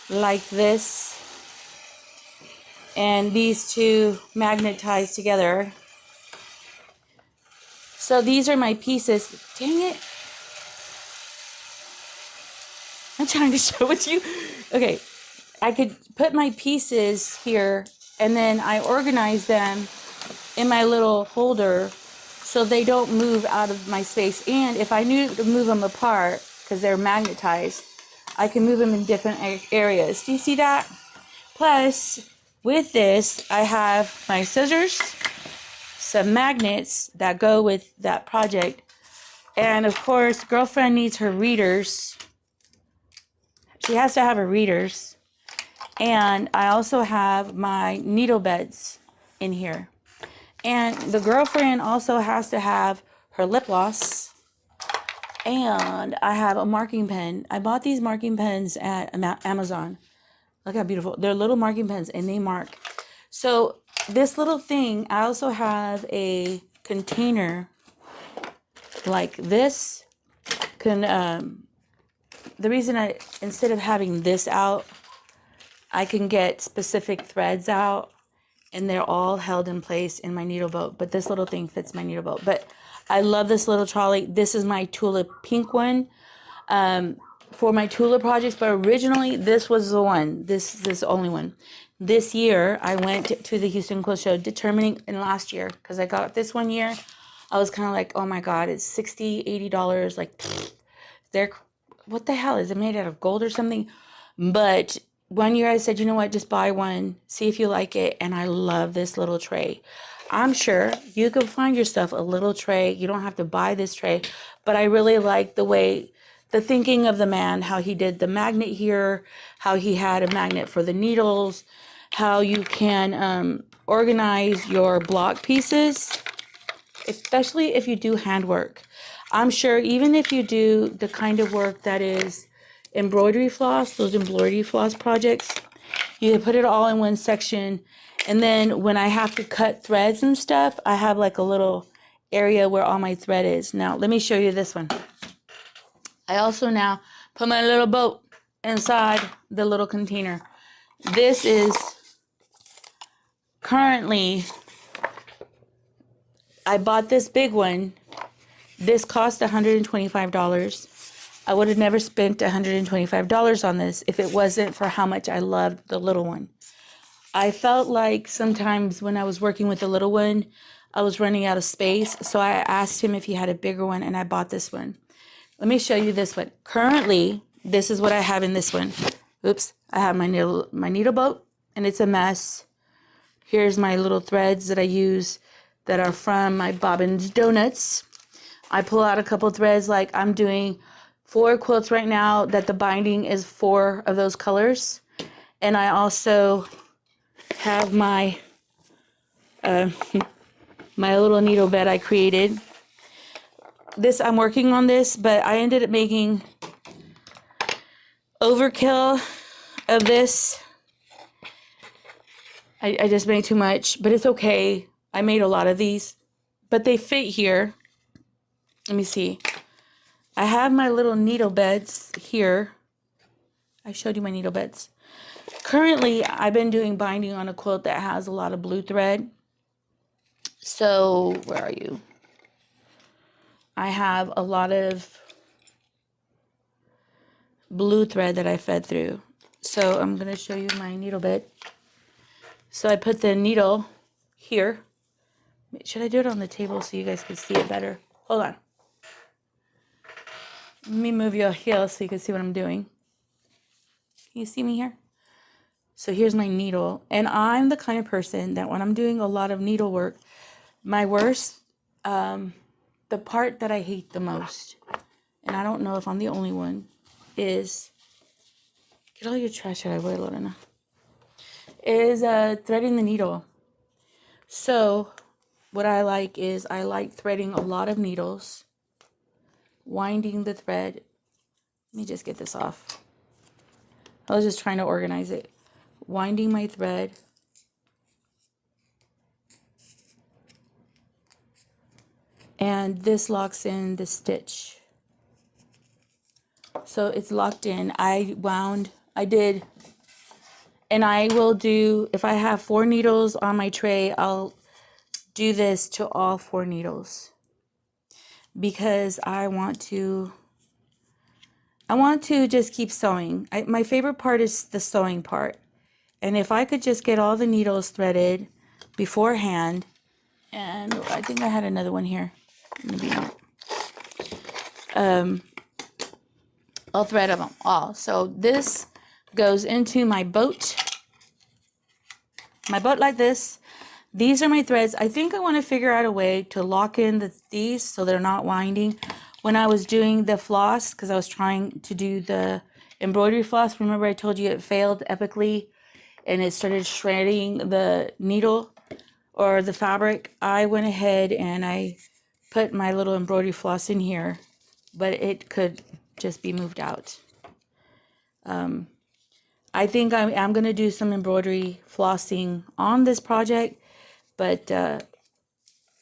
like this. And these two magnetize together. So these are my pieces. Dang it. I'm trying to show it to you. Okay. I could put my pieces here and then I organize them in my little holder so they don't move out of my space. And if I need to move them apart because they're magnetized, I can move them in different areas. Do you see that? Plus, with this, I have my scissors, some magnets that go with that project, and of course, girlfriend needs her readers. she has to have her readers. And I also have my needle beds in here. And the girlfriend also has to have her lip gloss. And I have a marking pen. I bought these marking pens at Amazon. Look how beautiful. They're little marking pens and they mark. So this little thing, I also have a container like this. The reason instead of having this out, I can get specific threads out and they're all held in place in my needle boat. But this little thing fits my needle boat. But I love this little trolley. This is my tulip pink one for my tulip projects. But originally, this was the one. This is the only one. This year, I went to the Houston Quilt Show determining, and last year, because I got this one year, I was kind of like, oh my God, it's $60, $80. Like, what the hell? Is it made out of gold or something? But one year I said, you know what, just buy one, see if you like it. And I love this little tray. I'm sure you could find yourself a little tray. You don't have to buy this tray, but I really like the thinking of the man, how he did the magnet here, how he had a magnet for the needles, how you can organize your block pieces, especially if you do handwork. I'm sure even if you do the kind of work that is embroidery floss, those embroidery floss projects, you put it all in one section. And then when I have to cut threads and stuff, I have like a little area where all my thread is. Now, let me show you this one. I also now put my little boat inside the little container. This is currently, I bought this big one. This cost $125. I would have never spent $125 on this if it wasn't for how much I loved the little one. I felt like sometimes when I was working with the little one, I was running out of space. So I asked him if he had a bigger one, and I bought this one. Let me show you this one. Currently, this is what I have in this one. Oops, I have my needle boat, and it's a mess. Here's my little threads that I use that are from my Bobbins Donuts. I pull out a couple threads, like I'm doing 4 quilts right now that the binding is 4 of those colors. And I also have my my little needle bed I created. I'm working on this, but I ended up making overkill of this. I just made too much, but it's okay. I made a lot of these, but they fit here. Let me see. I have my little needle beds here. I showed you my needle beds. Currently, I've been doing binding on a quilt that has a lot of blue thread. So, where are you? I have a lot of blue thread that I fed through. So, I'm going to show you my needle bed. So, I put the needle here. Should I do it on the table so you guys can see it better? Hold on. Let me move your heel so you can see what I'm doing. Can you see me here? So here's my needle. And I'm the kind of person that when I'm doing a lot of needlework, my worst, the part that I hate the most, and I don't know if I'm the only one, is, get all your trash out of the way, Lorena, is threading the needle. So what I like is I like threading a lot of needles, winding the thread. Let me just get this off. I was just trying to organize it. Winding my thread. And this locks in the stitch. So it's locked in. I did, and I will do, if I have 4 needles on my tray, I'll do this to all 4 needles. Because I want to just keep sewing. My favorite part is the sewing part. And if I could just get all the needles threaded beforehand, and I think I had another one here. Maybe not. I'll thread them all. So this goes into my boat. My boat like this. These are my threads. I think I want to figure out a way to lock in these so they're not winding. When I was doing the floss, because I was trying to do the embroidery floss. Remember I told you it failed epically and it started shredding the needle or the fabric? I went ahead and I put my little embroidery floss in here, but it could just be moved out. I think I'm going to do some embroidery flossing on this project, but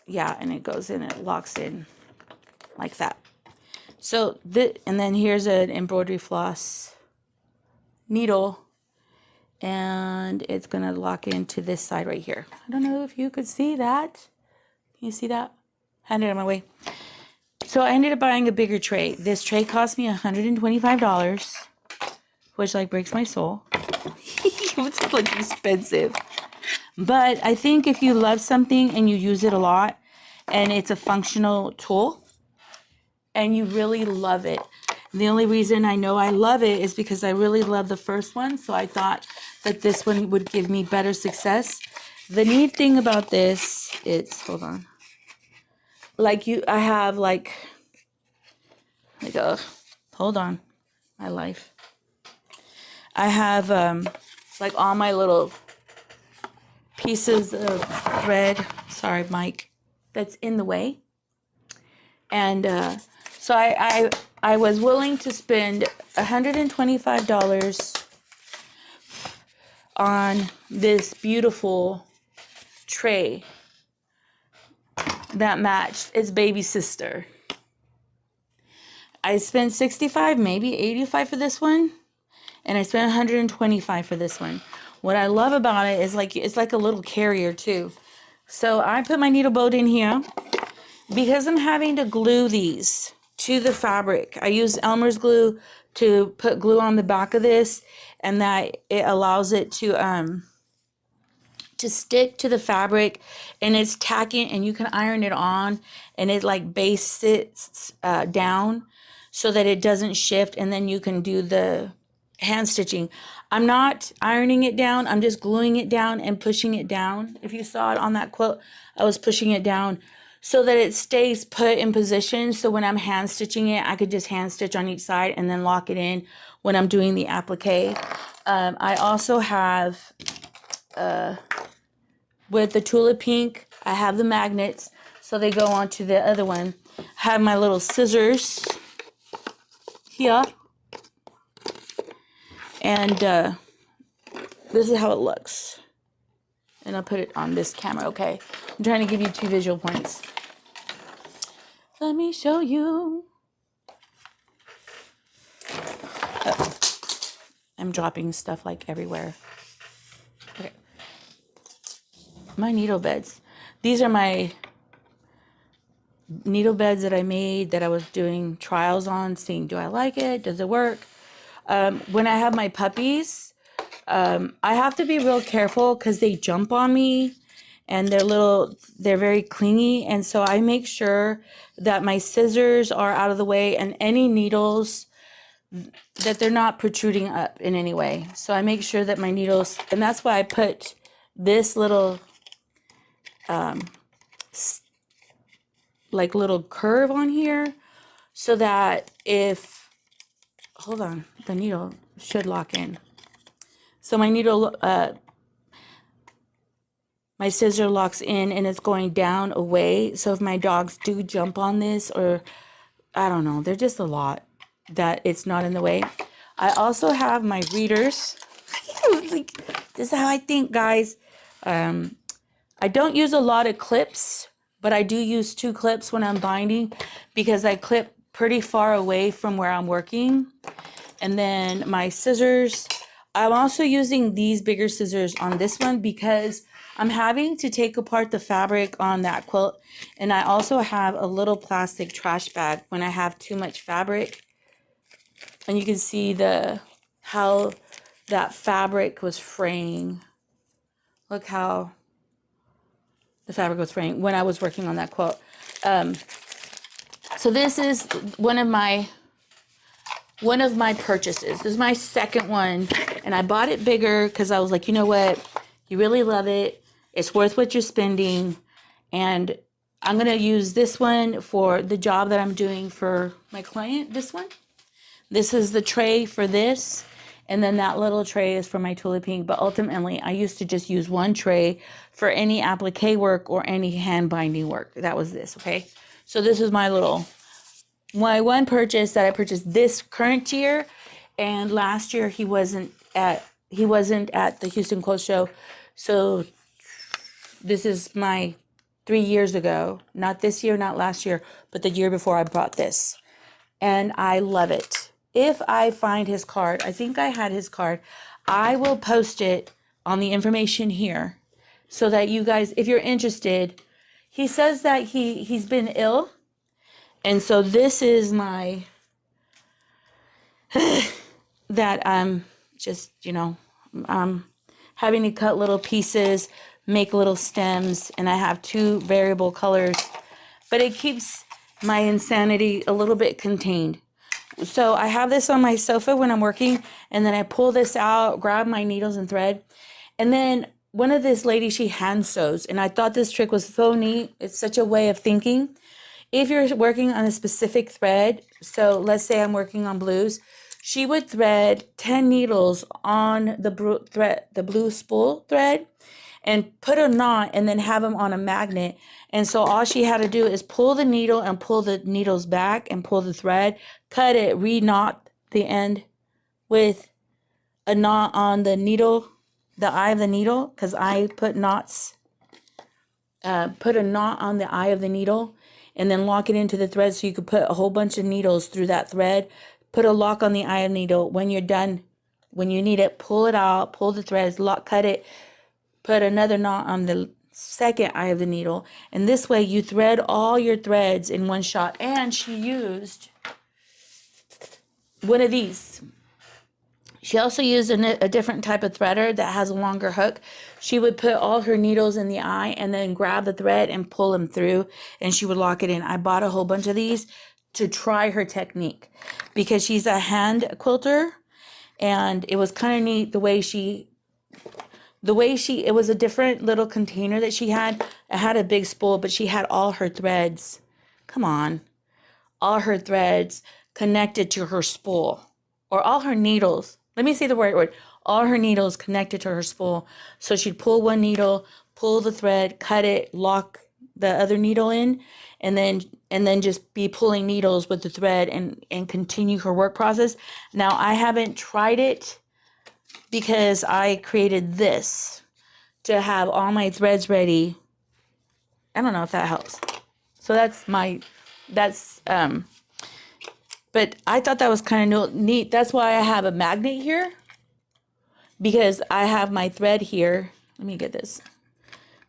yeah, and it goes in, it locks in like that. So, and then here's an embroidery floss needle, and it's going to lock into this side right here. I don't know if you could see that. Can you see that? Hand it out of my way. So I ended up buying a bigger tray. This tray cost me $125, which like breaks my soul. It's like expensive. But I think if you love something and you use it a lot and it's a functional tool and you really love it. The only reason I know I love it is because I really love the first one. So I thought that this one would give me better success. The neat thing about this is, hold on. I have hold on, my life. I have like all my little pieces of thread, sorry Mike, that's in the way. And so I was willing to spend $125 on this beautiful tray that matched its baby sister. I spent $65, maybe $85 for this one, and I spent $125 for this one. What I love about it is it's like a little carrier too. So I put my needle boat in here because I'm having to glue these to the fabric. I use Elmer's glue to put glue on the back of this, and that it allows it to stick to the fabric, and it's tacking, and you can iron it on, and it like bastes it down so that it doesn't shift, and then you can do the hand stitching. I'm not ironing it down, I'm just gluing it down and pushing it down. If you saw it on that quilt, I was pushing it down so that it stays put in position, so when I'm hand stitching it, I could just hand stitch on each side and then lock it in when I'm doing the applique. I also have with the tulip pink, I have the magnets, so they go onto the other one. I have my little scissors here, and this is how it looks. And I'll put it on this camera, okay? I'm trying to give you 2 visual points. Let me show you. Oh, I'm dropping stuff like everywhere. Okay. My needle beds. These are my needle beds that I made that I was doing trials on, seeing, do I like it? Does it work? When I have my puppies, I have to be real careful because they jump on me and they're very clingy. And so I make sure that my scissors are out of the way and any needles that they're not protruding up in any way. So I make sure that my needles, and that's why I put this little like little curve on here, so that if, hold on, the needle should lock in. So my needle, my scissor locks in and it's going down away. So if my dogs do jump on this, or I don't know, they're just a lot, that it's not in the way. I also have my readers. Like, this is how I think, guys. I don't use a lot of clips, but I do use 2 clips when I'm binding because I clip pretty far away from where I'm working. And then my scissors, I'm also using these bigger scissors on this one because I'm having to take apart the fabric on that quilt. And I also have a little plastic trash bag when I have too much fabric. And you can see how that fabric was fraying. Look how the fabric was fraying when I was working on that quilt. So this is one of my purchases. This is my second one, and I bought it bigger because I was like, you know what? You really love it. It's worth what you're spending, and I'm gonna use this one for the job that I'm doing for my client. This one, This is the tray for this. And then that little tray is for my tulip pink. But ultimately, I used to just use one tray for any applique work or any hand binding work. That was this, okay? So this is my one purchase that I purchased this current year. And last year he wasn't at the Houston Quilt Show. So this is my 3 years ago. Not this year, not last year, but the year before I bought this. And I love it. If I find his card, I think I had his card, I will post it on the information here so that you guys, if you're interested, he says that he's been ill. And so this is my, that I'm just, having to cut little pieces, make little stems, and I have 2 variable colors, but it keeps my insanity a little bit contained. So I have this on my sofa when I'm working, and then I pull this out, grab my needles and thread, and then one of this lady, she hand sews, and I thought this trick was so neat. It's such a way of thinking. If you're working on a specific thread, so let's say I'm working on blues, she would thread 10 needles on the blue spool thread, and put a knot and then have them on a magnet. And so all she had to do is pull the needle and pull the needles back and pull the thread, cut it, re-knot the end with a knot on the needle, the eye of the needle, because I put knots, put a knot on the eye of the needle and then lock it into the thread so you could put a whole bunch of needles through that thread, put a lock on the eye of the needle. When you're done, when you need it, pull it out, pull the threads, cut it, put another knot on the second eye of the needle, and this way you thread all your threads in one shot. And she used one of these. She also used a different type of threader that has a longer hook. She would put all her needles in the eye and then grab the thread and pull them through, and she would lock it in. I bought a whole bunch of these to try her technique because she's a hand quilter, and it was kind of neat it was a different little container that she had. It had a big spool, but she had all her threads. All her threads connected to her spool, or all her needles. Let me say the right word. All her needles connected to her spool. So she'd pull one needle, pull the thread, cut it, lock the other needle in, and then just be pulling needles with the thread and continue her work process. Now, I haven't tried it because I created this to have all my threads ready. I don't know if that helps. So but I thought that was kind of neat. That's why I have a magnet here, because I have my thread here. Let me get this.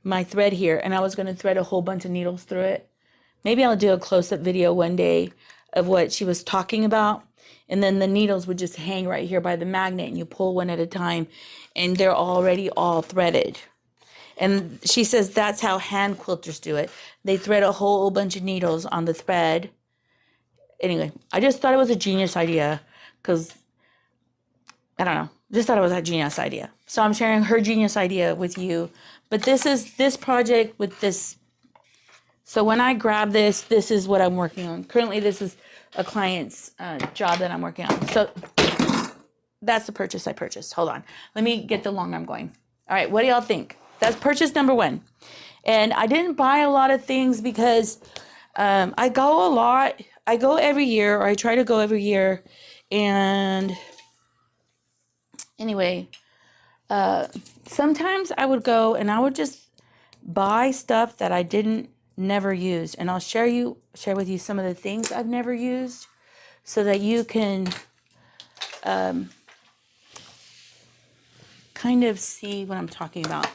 My thread here, and I was going to thread a whole bunch of needles through it. Maybe I'll do a close-up video one day of what she was talking about. And then the needles would just hang right here by the magnet, and you pull one at a time, and they're already all threaded. And she says that's how hand quilters do it. They thread a whole bunch of needles on the thread. Anyway, I just thought it was a genius idea because, I don't know, just thought it was a genius idea. So I'm sharing her genius idea with you. But this project with this. So when I grab this is what I'm working on. Currently, this is a client's job that I'm working on. So that's the purchase I purchased. Hold on. Let me get the long arm going. All right, what do y'all think? That's purchase number 1. And I didn't buy a lot of things because I go a lot. I go every year, or I try to go every year. And anyway, sometimes I would go and I would just buy stuff that I never used. And I'll share with you some of the things I've never used so that you can kind of see what I'm talking about.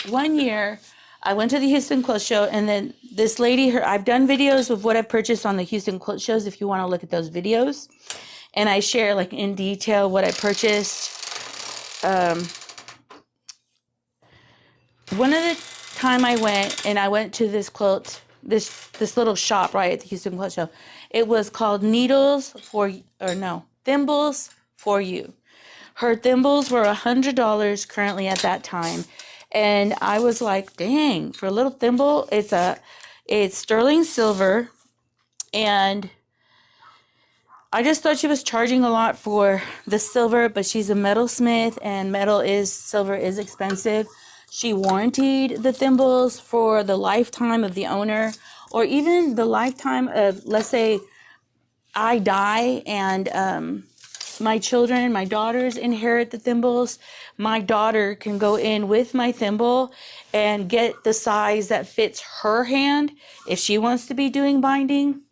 One year I went to the Houston Quilt Show, and then this lady, I've done videos of what I've purchased on the Houston Quilt Shows if you want to look at those videos. And I share like in detail what I purchased. One of the time I went to this quilt, this little shop right at the Houston Quilt Show. It was called Thimbles for You. Her thimbles were $100 currently at that time. And I was like, dang, for a little thimble, it's sterling silver, and I just thought she was charging a lot for the silver, but she's a metalsmith, and silver is expensive. She warrantied the thimbles for the lifetime of the owner, or even the lifetime of, let's say, I die and my children, my daughters inherit the thimbles. My daughter can go in with my thimble and get the size that fits her hand if she wants to be doing binding.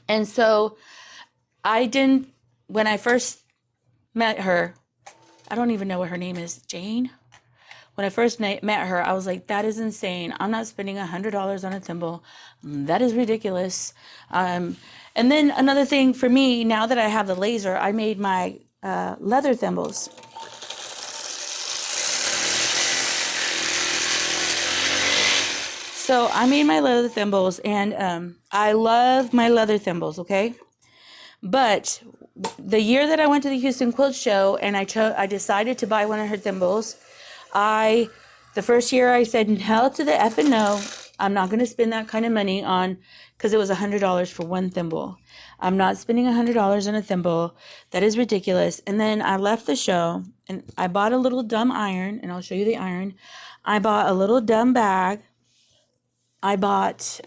And so when I first met her, I don't even know what her name is, Jane? When I first met her, I was like, that is insane. I'm not spending $100 on a thimble. That is ridiculous. And then another thing for me, now that I have the laser, I made my leather thimbles. So I made my leather thimbles, and I love my leather thimbles, okay? But the year that I went to the Houston Quilt Show and I decided to buy one of her thimbles, the first year I said, hell to the F and no. I'm not going to spend that kind of money on, because it was $100 for one thimble. I'm not spending $100 on a thimble. That is ridiculous. And then I left the show and I bought a little dumb iron, and I'll show you the iron. I bought a little dumb bag. I bought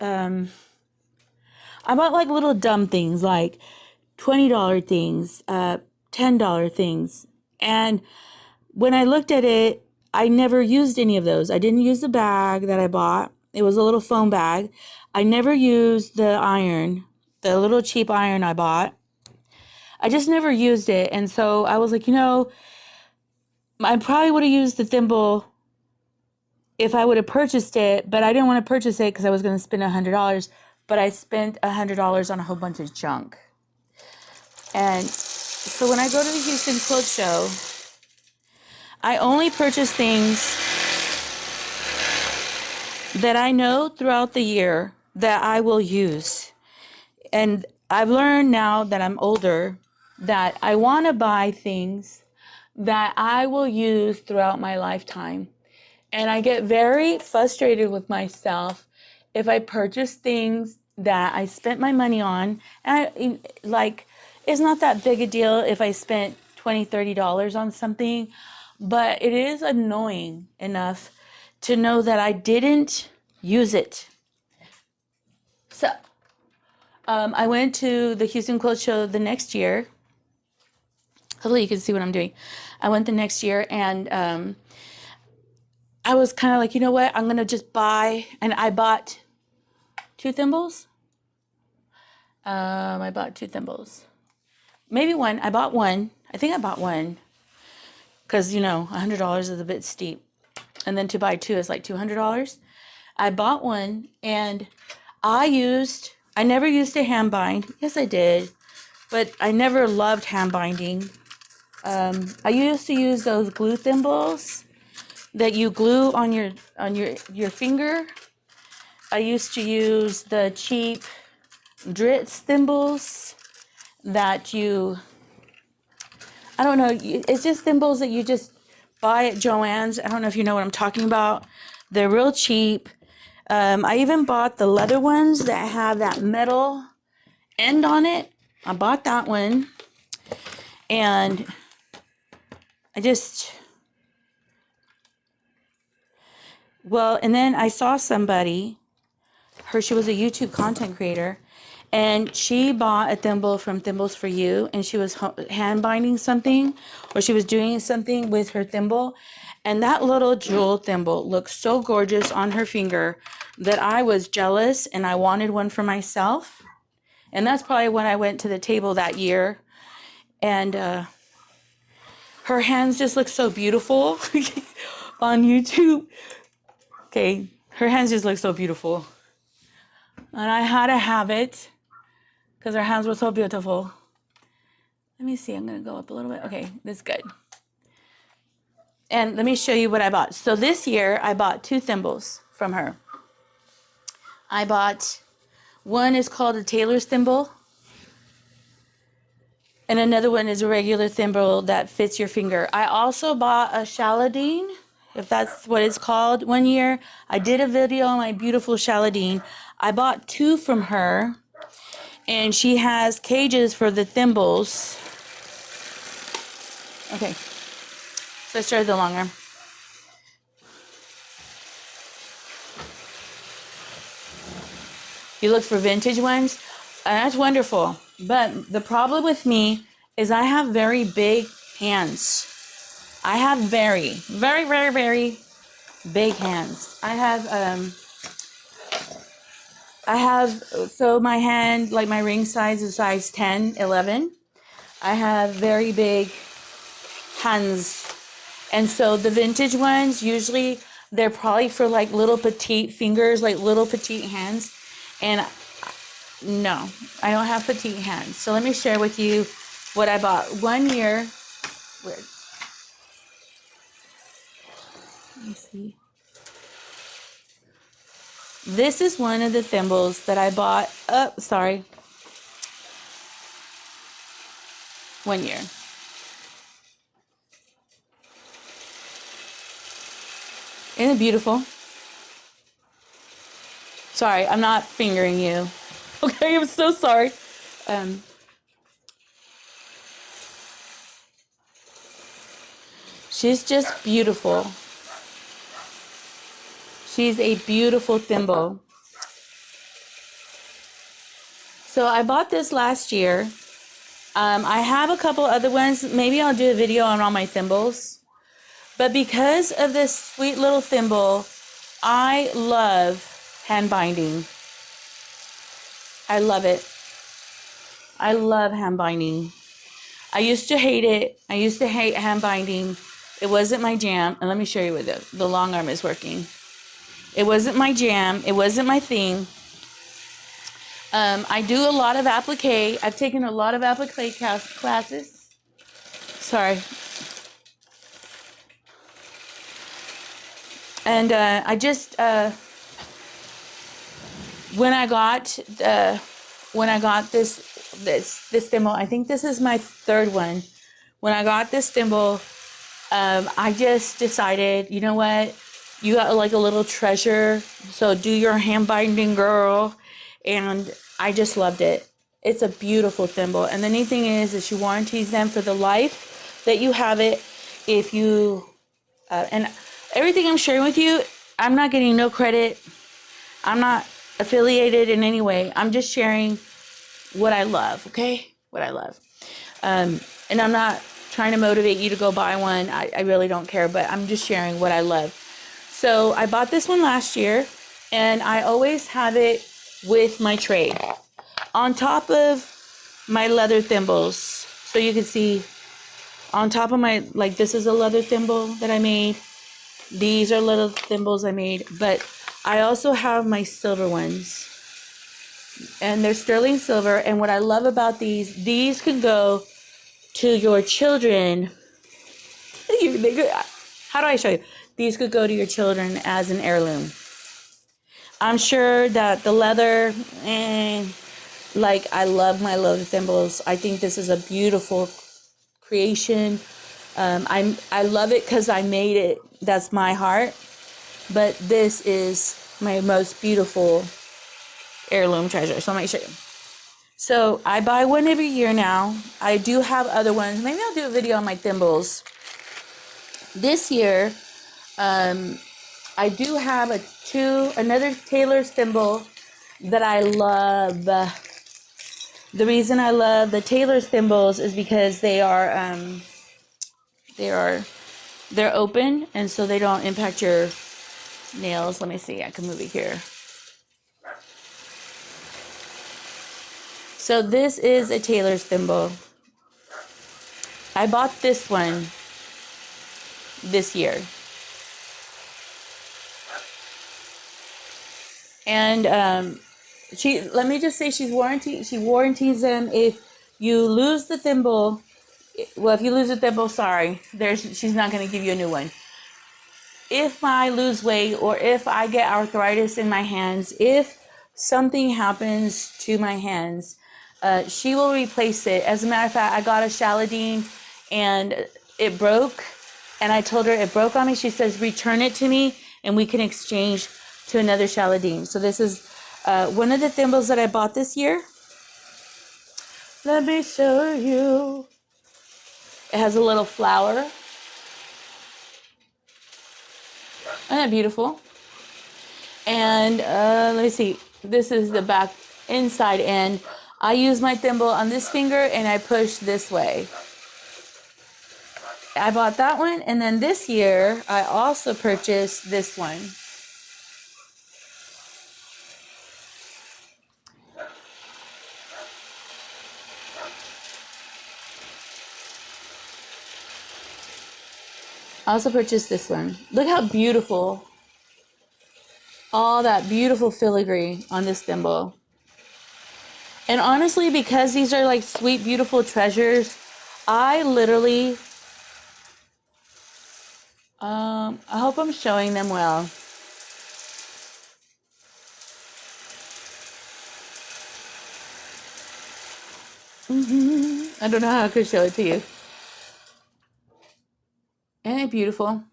like little dumb things, like $20 things, $10 things. And when I looked at it, I never used any of those. I didn't use the bag that I bought. It was a little foam bag. I never used the iron, the little cheap iron I bought. I just never used it. And so I was like, I probably would have used the thimble if I would have purchased it, but I didn't want to purchase it because I was going to spend $100. But I spent $100 on a whole bunch of junk. And so when I go to the Houston Quilt Show, I only purchase things that I know throughout the year that I will use. And I've learned now that I'm older that I want to buy things that I will use throughout my lifetime. And I get very frustrated with myself if I purchase things that I spent my money on. And it's not that big a deal if I spent $20, $30 on something, but it is annoying enough to know that I didn't use it. So I went to the Houston Quilt Show the next year. Hopefully you can see what I'm doing. I went the next year, and I was kind of like, you know what? I'm going to just buy, and I bought 2 thimbles. I bought 2 thimbles. Maybe one. I bought one. I think I bought one because, $100 is a bit steep. And then to buy 2 is like $200. I bought one, and I never used a hand bind. Yes, I did. But I never loved hand binding. I used to use those glue thimbles that you glue on your finger. I used to use the cheap Dritz thimbles that I don't know, it's just thimbles that you just buy at Joann's. I don't know if you know what I'm talking about. They're real cheap. I even bought the leather ones that have that metal end on it. I bought that one. And and then I saw somebody, she was a YouTube content creator, and she bought a thimble from Thimbles for You, and she was hand binding something, or she was doing something with her thimble, and that little jewel thimble looked so gorgeous on her finger that I was jealous, and I wanted one for myself. And that's probably when I went to the table that year, and her hands just look so beautiful on YouTube. Okay, her hands just look so beautiful. And I had to have it because her hands were so beautiful. Let me see, I'm going to go up a little bit. Okay, that's good. And let me show you what I bought. So this year, I bought 2 thimbles from her. I bought, one is called a tailor's thimble, and another one is a regular thimble that fits your finger. I also bought a challadine, if that's what it's called, one year. I did a video on my beautiful challadine. I bought 2 from her, And she has cages for the thimbles. Okay, so I started the long arm. You look for vintage ones, and that's wonderful. But the problem with me is I have very big hands. I have very, very, very, very big hands. So my hand, like my ring size is size 10, 11. I have very big hands. And so the vintage ones, usually they're probably for like little petite fingers, like little petite hands. And no, I don't have petite hands. So let me share with you what I bought. 1 year. Weird. Let me see. This is one of the thimbles that I bought. 1 year. Isn't it beautiful? Sorry, I'm not fingering you. Okay, I'm so sorry. She's just beautiful. She's a beautiful thimble. So I bought this last year. I have a couple other ones. Maybe I'll do a video on all my thimbles. But because of this sweet little thimble, I love hand binding. I love it. I love hand binding. I used to hate it. I used to hate hand binding. It wasn't my jam. And let me show you what the long arm is working. It wasn't my jam. It wasn't my thing. I do a lot of applique. I've taken a lot of applique classes. Sorry. And I just when I got this thimble, I think this is my third one. When I got this thimble, I just decided, you know what? You got like a little treasure, so do your hand binding, girl. And I just loved it. It's a beautiful thimble. And the neat thing is she warranties them for the life that you have it. If you, and everything I'm sharing with you, I'm not getting no credit. I'm not affiliated in any way. I'm just sharing what I love, okay? What I love. And I'm not trying to motivate you to go buy one. I really don't care, but I'm just sharing what I love. So I bought this one last year, and I always have it with my tray on top of my leather thimbles. So you can see on top of my, like this is a leather thimble that I made. These are little thimbles I made, but I also have my silver ones, and they're sterling silver. And what I love about these could go to your children. How do I show you? These could go to your children as an heirloom. I'm sure that the leather, like I love my leather thimbles. I think this is a beautiful creation. I love it because I made it. That's my heart. But this is my most beautiful heirloom treasure. So let me show you. So I buy one every year now. I do have other ones. Maybe I'll do a video on my thimbles. This year, I do have another Taylor's thimble that I love. The reason I love the Taylor's thimbles is because they're open, and so they don't impact your nails. Let me see. I can move it here. So this is a Taylor's thimble. I bought this one this year. And let me just say she warranties them. If you lose the thimble, well, if you lose the thimble, sorry, she's not going to give you a new one. If I lose weight, or if I get arthritis in my hands, if something happens to my hands, she will replace it. As a matter of fact, I got a Shaladine and it broke, and I told her it broke on me. She says, return it to me and we can exchange to another Shaladine. So this is one of the thimbles that I bought this year. Let me show you. It has a little flower. Isn't that beautiful? And let me see. This is the back inside end. I use my thimble on this finger and I push this way. I bought that one, and then this year I also purchased this one. I also purchased this one. Look how beautiful. All that beautiful filigree on this thimble. And honestly, because these are like sweet, beautiful treasures, I literally, I hope I'm showing them well. I don't know how I could show it to you. Isn't it beautiful?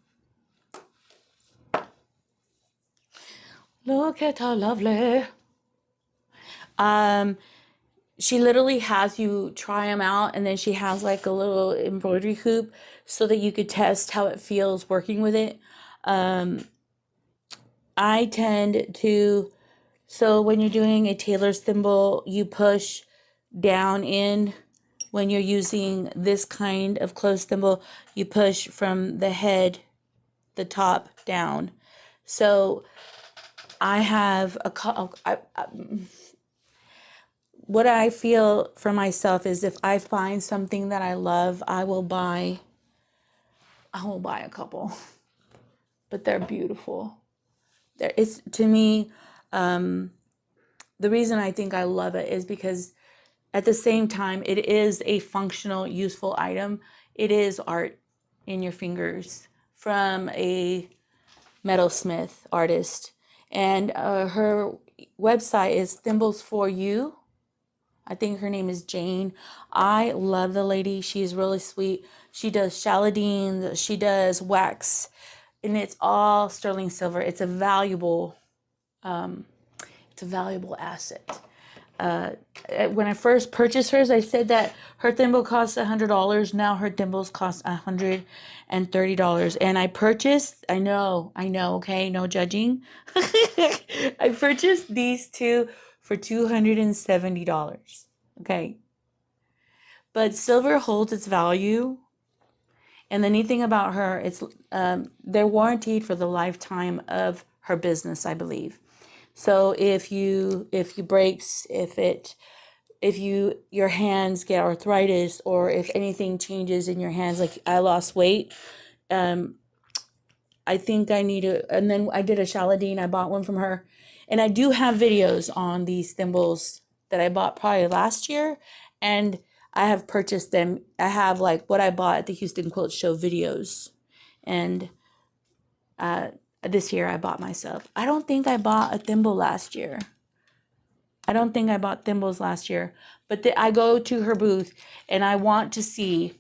Look at how lovely. She literally has you try them out, and then she has like a little embroidery hoop so that you could test how it feels working with it. I tend to, so when you're doing a tailor's thimble, you push down in. When you're using this kind of closed thimble, you push from the head, the top down. So I have what I feel for myself is if I find something that I love, I will buy a couple. But they're beautiful. It's, to me, the reason I think I love it is because at the same time, it is a functional, useful item. It is art in your fingers from a metalsmith artist. And her website is Thimbles for You. I think her name is Jane. I love the lady. She's really sweet. She does challadines. She does wax. And it's all sterling silver. It's a valuable asset. When I first purchased hers, I said that her thimble costs $100. Now her thimbles cost $130. And I purchased, I know, okay, no judging. I purchased these two for $270. Okay. But silver holds its value. And the neat thing about her, it's they're warranted for the lifetime of her business, I believe. So if you breaks, if your hands get arthritis, or if anything changes in your hands, like I lost weight, I think I need to, and then I did a challadine. I bought one from her, and I do have videos on these thimbles that I bought probably last year, and I have purchased them. I have like what I bought at the Houston Quilt Show videos, and this year I bought myself. I don't think I bought a thimble last year. I don't think I bought thimbles last year, but I go to her booth and I want to see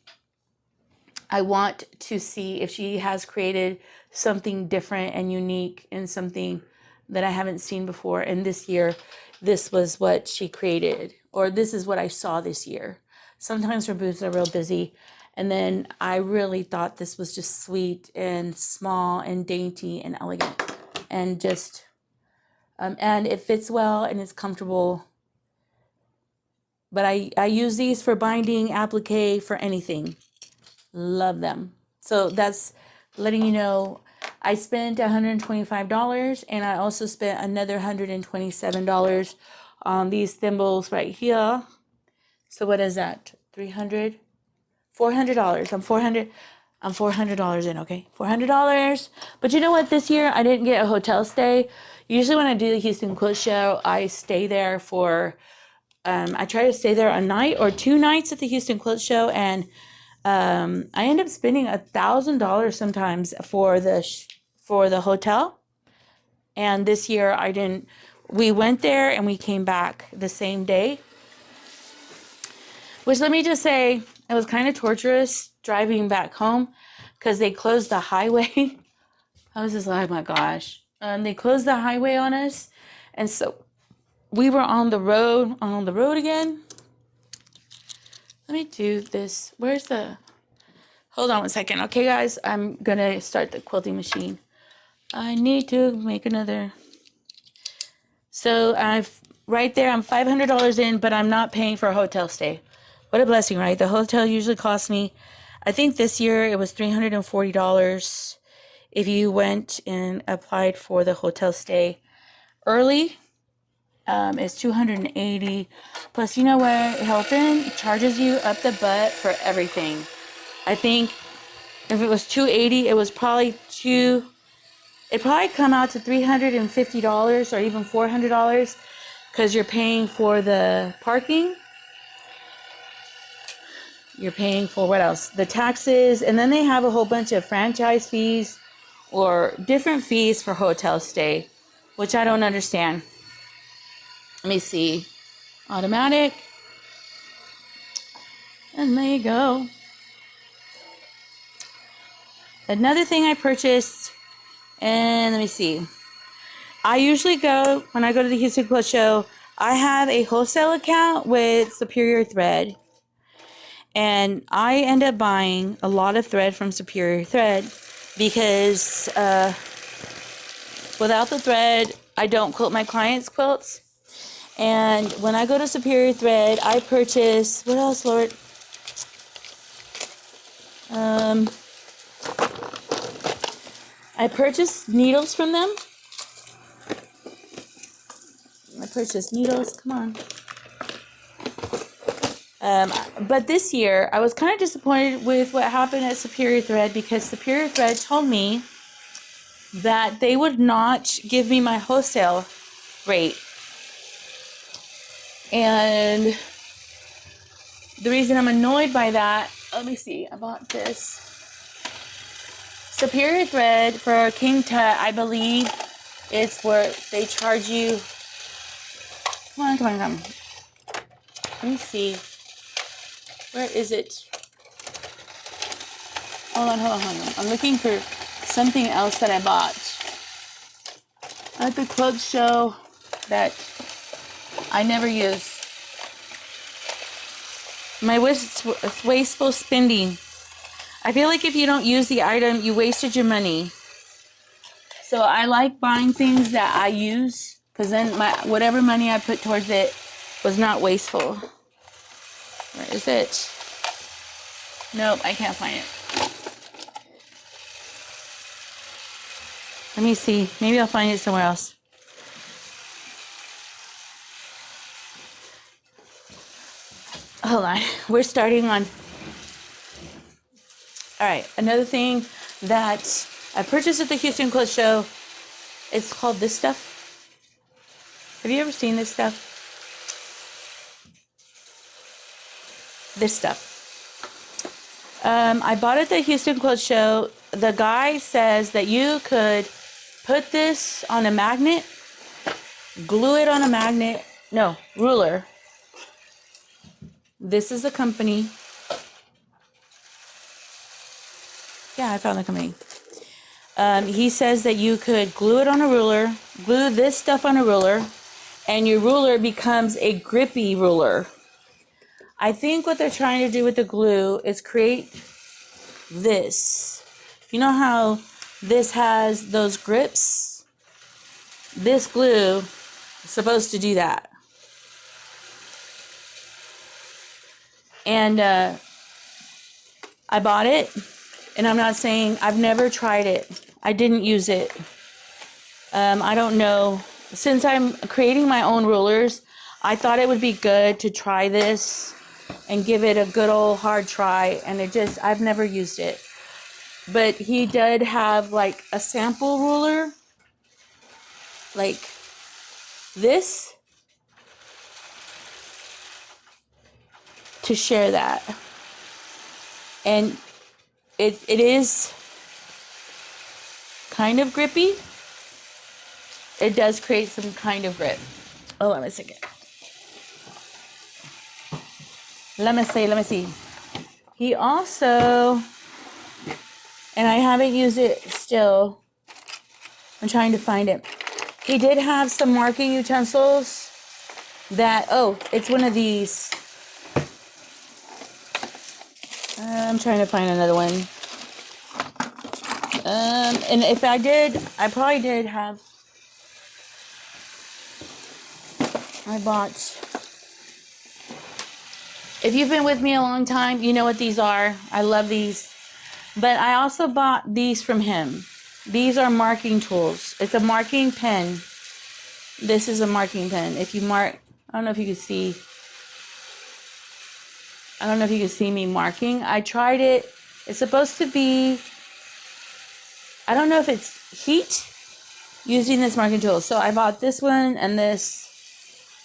if she has created something different and unique and something that I haven't seen before. And this year, this was what she created, or this is what I saw this year. Sometimes her booths are real busy. And then I really thought this was just sweet and small and dainty and elegant, and just, and it fits well and it's comfortable. But I use these for binding, applique, for anything. Love them. So that's letting you know I spent $125, and I also spent another $127 on these thimbles right here. So what is that? $400. I'm $400 in, okay? $400. But you know what? This year I didn't get a hotel stay. Usually when I do the Houston Quilt Show, I stay there for, I try to stay there a night or 2 nights at the Houston Quilt Show, and I end up spending $1,000 sometimes for the hotel. And this year I didn't. We went there and we came back the same day. Which, let me just say, it was kind of torturous driving back home because they closed the highway. I was just like, oh my gosh. They closed the highway on us. And so we were on the road again. Let me do this. Where's the... Hold on one second. Okay, guys, I'm going to start the quilting machine. I need to make another. So right there, I'm $500 in, but I'm not paying for a hotel stay. What a blessing, right? The hotel usually costs me, I think this year it was $340 if you went and applied for the hotel stay early. It's $280. Plus, you know what? Hilton charges you up the butt for everything. I think if it was $280, it was probably it'd probably come out to $350 or even $400 because you're paying for the parking. You're paying for what else? The taxes, and then they have a whole bunch of franchise fees or different fees for hotel stay, which I don't understand. Let me see. Automatic. And there you go. Another thing I purchased, and let me see. I usually go, when I go to the Houston Quilt Show, I have a wholesale account with Superior Thread. And I end up buying a lot of thread from Superior Thread because without the thread, I don't quilt my clients' quilts. And when I go to Superior Thread, I purchase, what else, Lord? I purchased needles from them. I purchased needles, come on. But this year, I was kind of disappointed with what happened at Superior Thread because Superior Thread told me that they would not give me my wholesale rate. And the reason I'm annoyed by that, let me see, I bought this. Superior Thread for King Tut, I believe, is where they charge you. Come on. Let me see. Where is it? Hold on. I'm looking for something else that I bought at the quilt show that I never use. My wasteful spending. I feel like if you don't use the item, you wasted your money. So I like buying things that I use because then whatever money I put towards it was not wasteful. Where is it? Nope, I can't find it. Let me see. Maybe I'll find it somewhere else. Hold on. We're starting on... Alright, another thing that I purchased at the Houston Quilt Show, it's called this stuff. Have you ever seen this stuff? This stuff. I bought it at the Houston Quilt Show. The guy says that you could put this on a magnet, glue it on a magnet, ruler. This is the company. Yeah, I found the company. He says that you could glue it on a ruler, glue this stuff on a ruler, and your ruler becomes a grippy ruler. I think what they're trying to do with the glue is create this. You know how this has those grips? This glue is supposed to do that. And I bought it, and I'm not saying I've never tried it. I didn't use it. I don't know. Since I'm creating my own rulers, I thought it would be good to try this and give it a good old hard try, and I've never used it. But he did have like a sample ruler, like this, to share that. And it is kind of grippy. It does create some kind of grip. Oh, let me see. Let me see. He also, and I haven't used it still. I'm trying to find it. He did have some marking utensils that, it's one of these. I'm trying to find another one. And if I did, I probably did have, I bought, if you've been with me a long time, you know what these are. I love these. But I also bought these from him. These are marking tools. It's a marking pen. This is a marking pen. If you mark, I don't know if you can see. I don't know if you can see me marking. I tried it. It's supposed to be, I don't know if it's heat using this marking tool. So I bought this one and this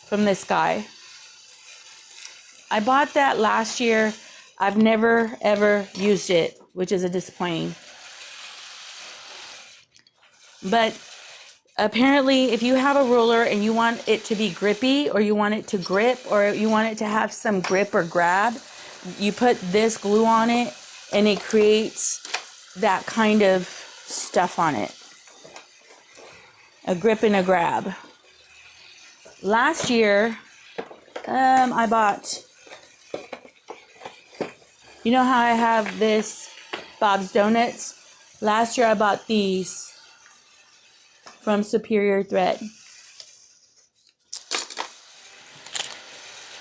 from this guy. I bought that last year. I've never ever used it, which is a disappointing. But apparently if you have a ruler and you want it to be grippy, or you want it to grip, or you want it to have some grip or grab, you put this glue on it and it creates that kind of stuff on it. A grip and a grab. Last year, I bought, you know how I have this Bob's Donuts? Last year I bought these from Superior Thread.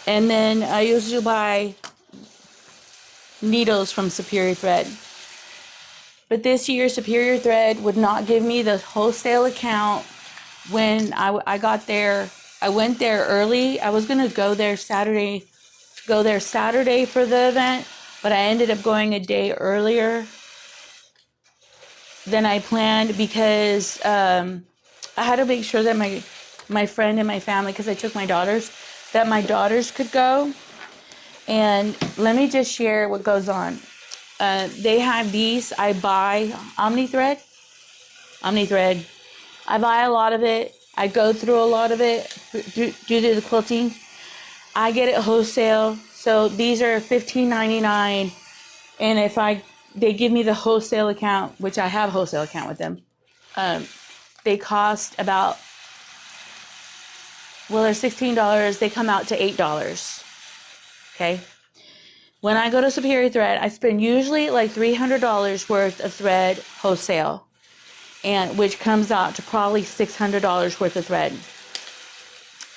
And then I usually buy needles from Superior Thread. But this year Superior Thread would not give me the wholesale account when I got there. I went there early. I was gonna go there Saturday for the event, but I ended up going a day earlier than I planned because I had to make sure that my friend and my family, because I took my daughters, that my daughters could go. And let me just share what goes on. They have these. I buy Omni Thread. I buy a lot of it. I go through a lot of it due to the quilting. I get it wholesale. So these are $15.99. And if they give me the wholesale account, which I have a wholesale account with them, they cost about, well, they're $16. They come out to $8. Okay. When I go to Superior Thread, I spend usually like $300 worth of thread wholesale, and which comes out to probably $600 worth of thread.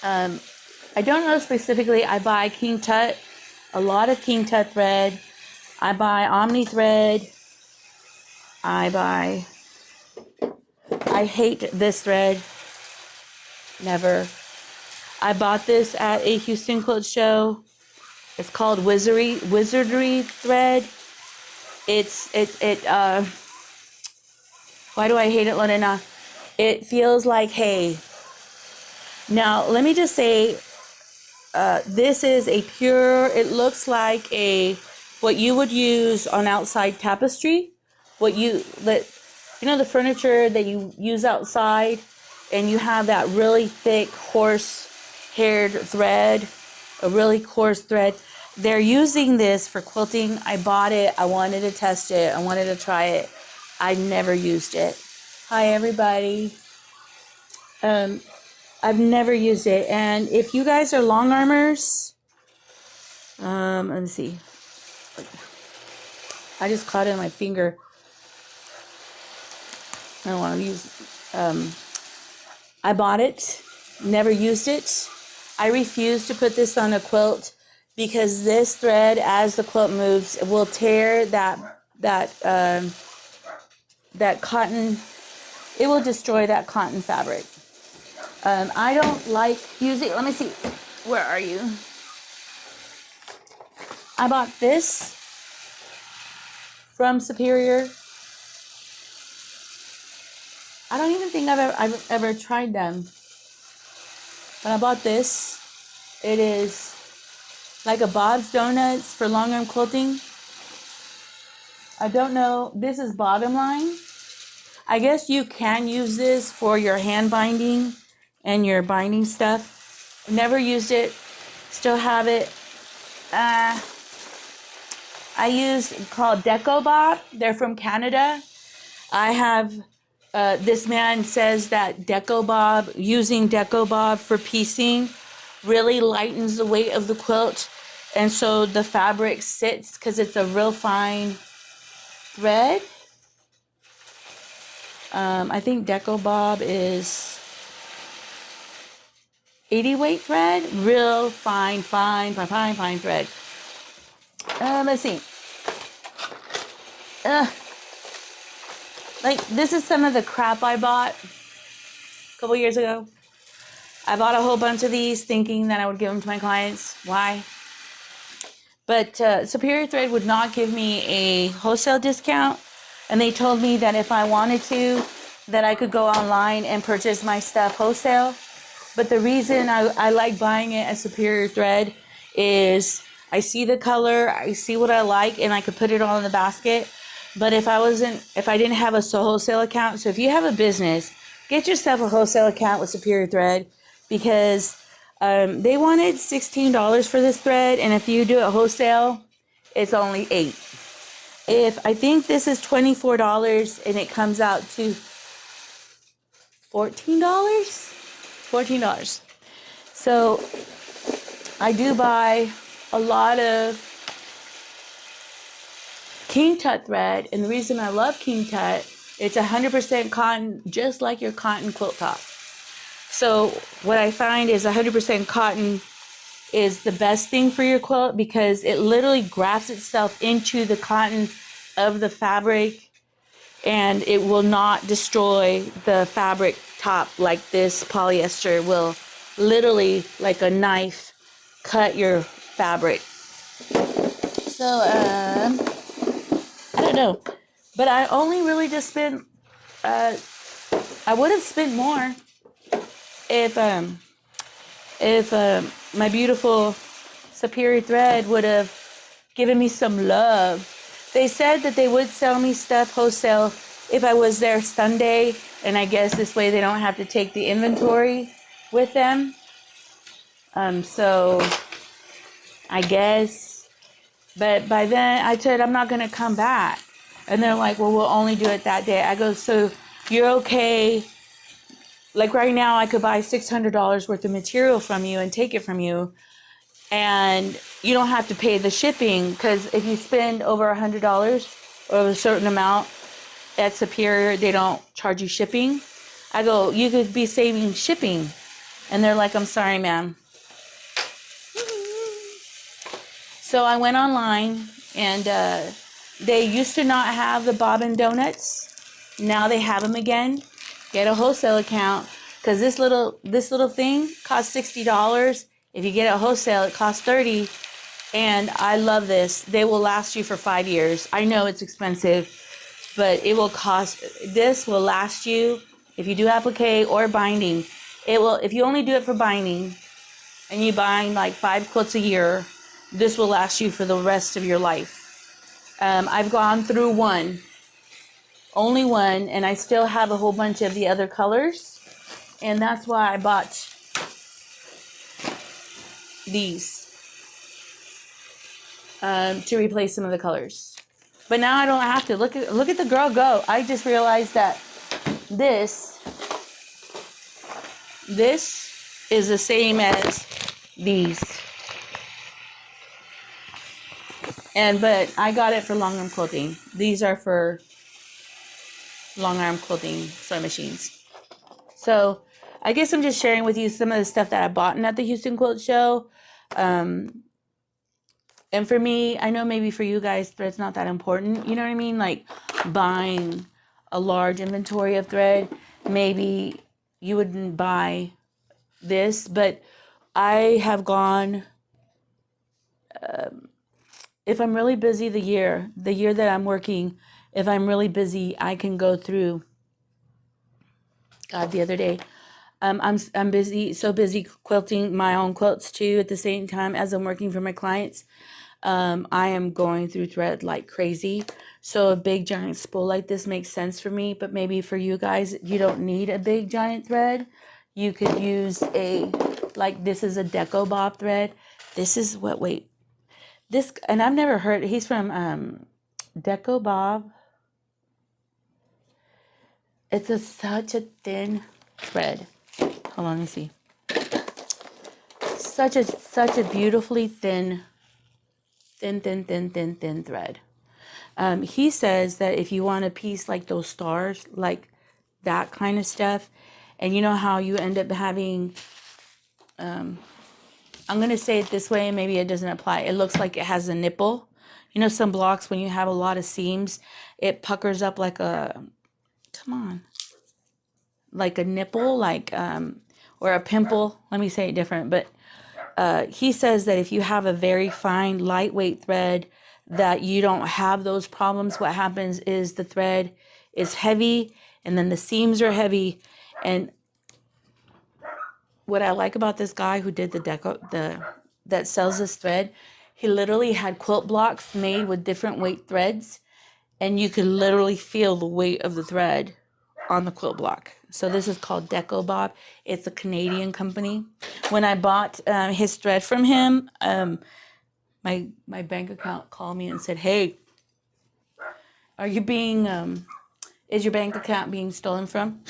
I don't know specifically. I buy King Tut, a lot of King Tut thread. I buy Omni Thread. I hate this thread. Never. I bought this at a Houston Quilt Show. It's called Wizardry thread. Why do I hate it, Lorena? It feels like hay. Now, let me just say, this is a pure, it looks like what you would use on outside tapestry. You know the furniture that you use outside, and you have that really thick horse-haired thread, a really coarse thread. They're using this for quilting. I bought it. I wanted to test it. I wanted to try it. I never used it. Hi, everybody. I've never used it. And if you guys are long armers, let me see. I just caught it in my finger. I don't want to use, I bought it, never used it. I refuse to put this on a quilt because this thread, as the quilt moves, it will tear that cotton. It will destroy that cotton fabric. I don't like using, let me see, where are you? I bought this from Superior. I don't even think I've ever tried them. But I bought this. It is like a Bob's Donuts for long arm quilting. I don't know. This is bottom line. I guess you can use this for your hand binding and your binding stuff. Never used it. Still have it. I use called Deco Bob. They're from Canada. I have, this man says that using Deco Bob for piecing really lightens the weight of the quilt. And so the fabric sits because it's a real fine thread. I think Deco Bob is 80 weight thread. Real fine thread. Let's see. Like, this is some of the crap I bought a couple years ago. I bought a whole bunch of these thinking that I would give them to my clients. Why? But Superior Thread would not give me a wholesale discount. And they told me that if I wanted to, that I could go online and purchase my stuff wholesale. But the reason I like buying it at Superior Thread is I see the color, I see what I like, and I could put it all in the basket. But if I didn't have a wholesale account, so if you have a business, get yourself a wholesale account with Superior Thread, because they wanted $16 for this thread, and if you do it wholesale, it's only $8. If I think this is $24 and it comes out to $14. $14. So I do buy a lot of King Tut thread, and the reason I love King Tut, it's 100% cotton, just like your cotton quilt top. So what I find is 100% cotton is the best thing for your quilt, because it literally grafts itself into the cotton of the fabric, and it will not destroy the fabric top like this polyester will literally, like a knife, cut your fabric. So I don't know, but I only really just spent I would have spent more if my beautiful Superior Thread would have given me some love. They said that they would sell me stuff wholesale if I was there Sunday, and I guess this way they don't have to take the inventory with them. So I guess, but by then I said I'm not going to come back. And they're like, well, we'll only do it that day. I go, so you're okay? Like right now I could buy $600 worth of material from you and take it from you, and you don't have to pay the shipping, because if you spend over $100 or a certain amount at Superior, they don't charge you shipping. I go, you could be saving shipping. And they're like, I'm sorry, ma'am. So I went online, and they used to not have the bobbin donuts. Now they have them again. Get a wholesale account, because this little thing costs $60. If you get it wholesale, it costs $30. And I love this. They will last you for 5 years. I know it's expensive, but this will last you if you do applique or binding. It will, if you only do it for binding and you bind like 5 quilts a year, this will last you for the rest of your life. I've gone through only one, and I still have a whole bunch of the other colors, and that's why I bought these to replace some of the colors. But now I don't have to. Look at the girl go. I just realized that this is the same as these. But I got it for long arm quilting. These are for long arm quilting sewing machines. So I guess I'm just sharing with you some of the stuff that I bought at the Houston Quilt Show. And for me, I know maybe for you guys, thread's not that important. You know what I mean? Like buying a large inventory of thread, maybe you wouldn't buy this, but I have gone, if I'm really busy the year that I'm working, if I'm really busy, I can go through. God, the other day, I'm busy, so busy quilting my own quilts too at the same time as I'm working for my clients. I am going through thread like crazy. So a big giant spool like this makes sense for me, but maybe for you guys, you don't need a big giant thread. You could use like this is a Deco Bob thread. This is this, and I've never heard, he's from Deco Bob. It's such a thin thread. Hold on, let me see. Such a beautifully thin thin, thin, thin, thin, thin thread. He says that if you want a piece like those stars, like that kind of stuff, and you know how you end up having, I'm going to say it this way, and maybe it doesn't apply. It looks like it has a nipple. You know, some blocks, when you have a lot of seams, it puckers up like a, come on, like a nipple, like, or a pimple. Let me say it different. But he says that if you have a very fine, lightweight thread, that you don't have those problems. What happens is the thread is heavy, and then the seams are heavy. And what I like about this guy who did that sells this thread, he literally had quilt blocks made with different weight threads, and you could literally feel the weight of the thread on the quilt block. So this is called Deco Bob. It's a Canadian company. When I bought his thread from him, my bank account called me and said, "Hey, are you being is your bank account being stolen from?"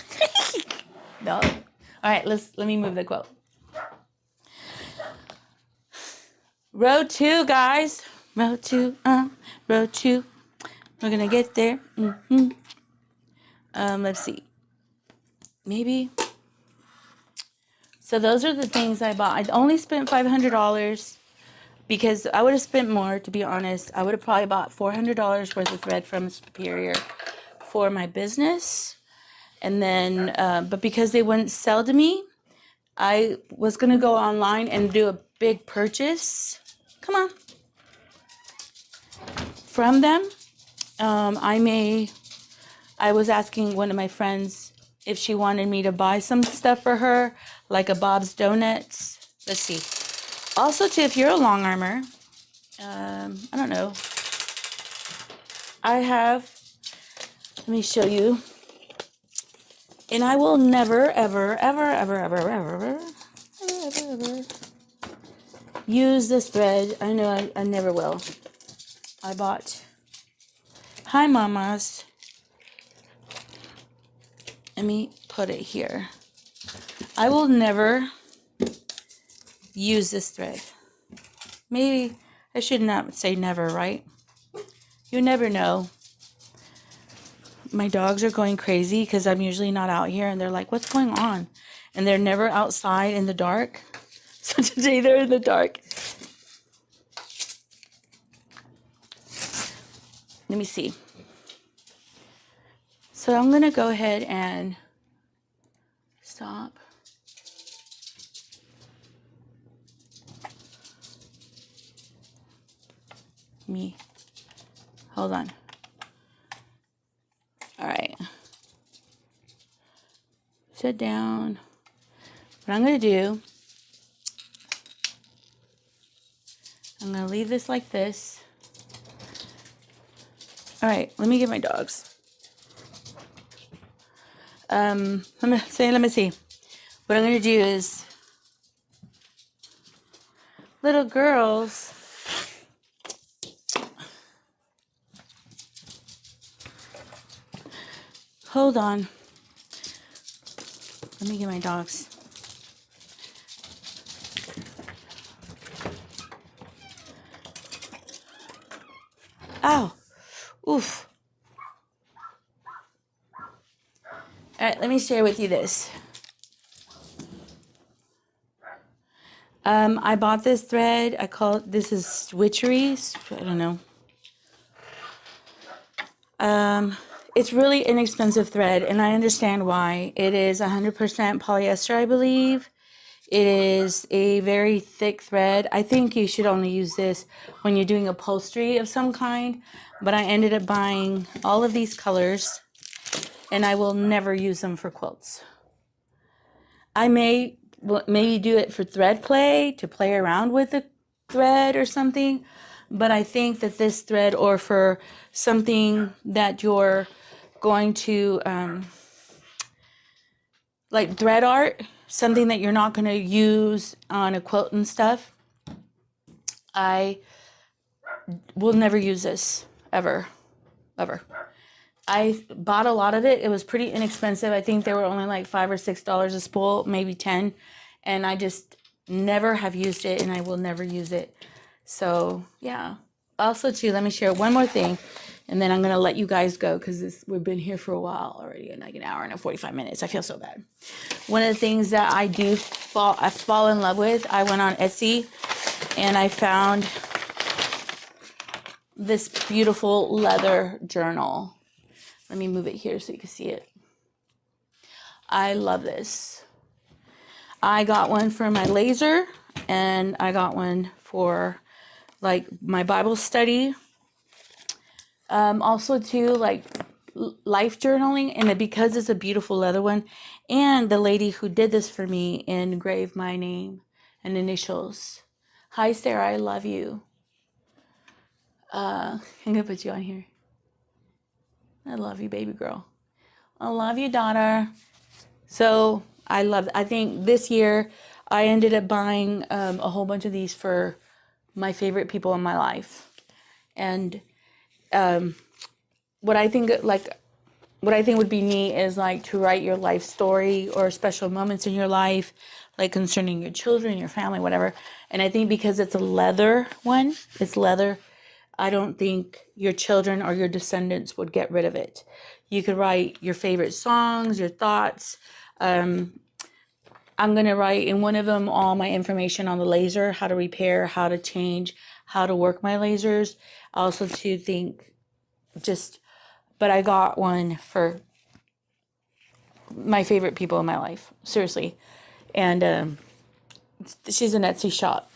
No. All right, let me move the quilt. Row 2, guys. Row 2. Row 2. We're gonna get there. Let's see. Maybe. So those are the things I bought. I only spent $500 because I would have spent more, to be honest. I would have probably bought $400 worth of thread from Superior for my business. And then, but because they wouldn't sell to me, I was going to go online and do a big purchase. Come on. From them. I was asking one of my friends if she wanted me to buy some stuff for her, like a Bob's Donuts. Let's see. Also, too, if you're a long armor, I don't know. I have, let me show you. And I will never, ever, ever, ever, ever, ever, ever, ever, ever use this thread. I know I never will. I bought, hi, mamas. Let me put it here. I will never use this thread. Maybe I should not say never, right? You never know. My dogs are going crazy because I'm usually not out here, and they're like, what's going on? And they're never outside in the dark. So today they're in the dark. Let me see. So I'm going to go ahead and stop. Hold on. All right. Sit down. What I'm going to do, I'm going to leave this like this. All right, let me get my dogs. Let me see. What I'm going to do is, little girls, hold on. Let me get my dogs. Ow. Oof. All right, let me share with you this. I bought this thread. This is Switchery. I don't know. It's really inexpensive thread, and I understand why. It is 100% polyester, I believe. It is a very thick thread. I think you should only use this when you're doing upholstery of some kind, but I ended up buying all of these colors, and I will never use them for quilts. I may maybe do it for thread play, to play around with the thread or something, but I think that this thread, or for something that you're going to, like thread art, something that you're not going to use on a quilt and stuff, I will never use this, ever. I bought a lot of it. It was pretty inexpensive. I think they were only like $5 or $6 a spool, maybe 10. And I just never have used it, and I will never use it. So, yeah. also too, let me share one more thing, and then I'm gonna let you guys go because we've been here for a while already, in like an hour and 45 minutes. I feel so bad. One of the things that I fall in love with, I went on Etsy and I found this beautiful leather journal. Let me move it here so you can see it. I love this. I got one for my laser, and I got one for like my Bible study. Also too, like life journaling, and because it's a beautiful leather one, and the lady who did this for me engraved my name and initials. Hi Sarah, I love you. I'm gonna put you on here. I love you, baby girl. I love you, daughter. So I think this year I ended up buying a whole bunch of these for my favorite people in my life. And what I think would be neat is like to write your life story or special moments in your life, like concerning your children, your family, whatever. And I think because it's a leather one, it's leather, I don't think your children or your descendants would get rid of it. You could write your favorite songs, your thoughts. I'm going to write in one of them all my information on the laser, how to repair, how to change, how to work my lasers. I also to think but I got one for my favorite people in my life, seriously. And she's an Etsy shop.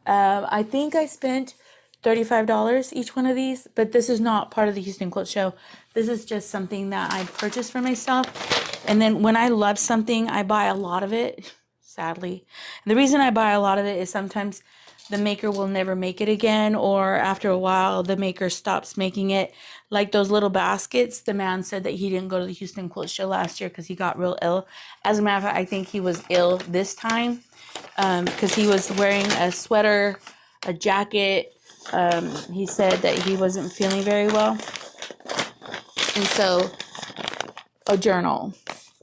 I think I spent $35 each one of these, but this is not part of the Houston Quilt Show. This is just something that I purchased for myself. And then when I love something, I buy a lot of it, sadly. And the reason I buy a lot of it is sometimes the maker will never make it again, or after a while, the maker stops making it. Like those little baskets, the man said that he didn't go to the Houston Quilt Show last year because he got real ill. As a matter of fact, I think he was ill this time because he was wearing a sweater, a jacket. He said that he wasn't feeling very well. And so, a journal,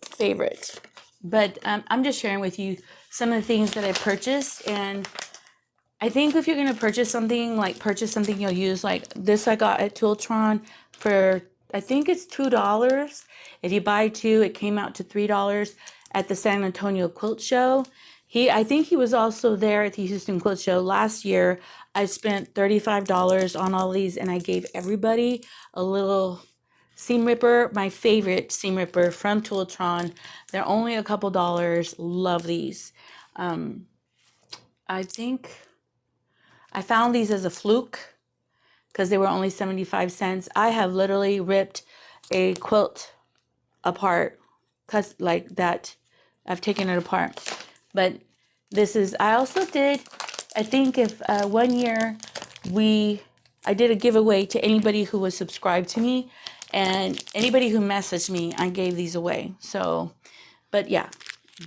favorite. But I'm just sharing with you some of the things that I purchased. And I think if you're going to purchase something you'll use. Like this I got at Tultron for, I think it's $2. If you buy two, it came out to $3 at the San Antonio Quilt Show. I think he was also there at the Houston Quilt Show last year. I spent $35 on all these, and I gave everybody a little seam ripper, my favorite seam ripper from Tultron. They're only a couple dollars. Love these. I think I found these as a fluke because they were only 75 cents. I have literally ripped a quilt apart because like that. I've taken it apart. But I also did, I think if 1 year I did a giveaway to anybody who was subscribed to me, and anybody who messaged me, I gave these away. So, but yeah,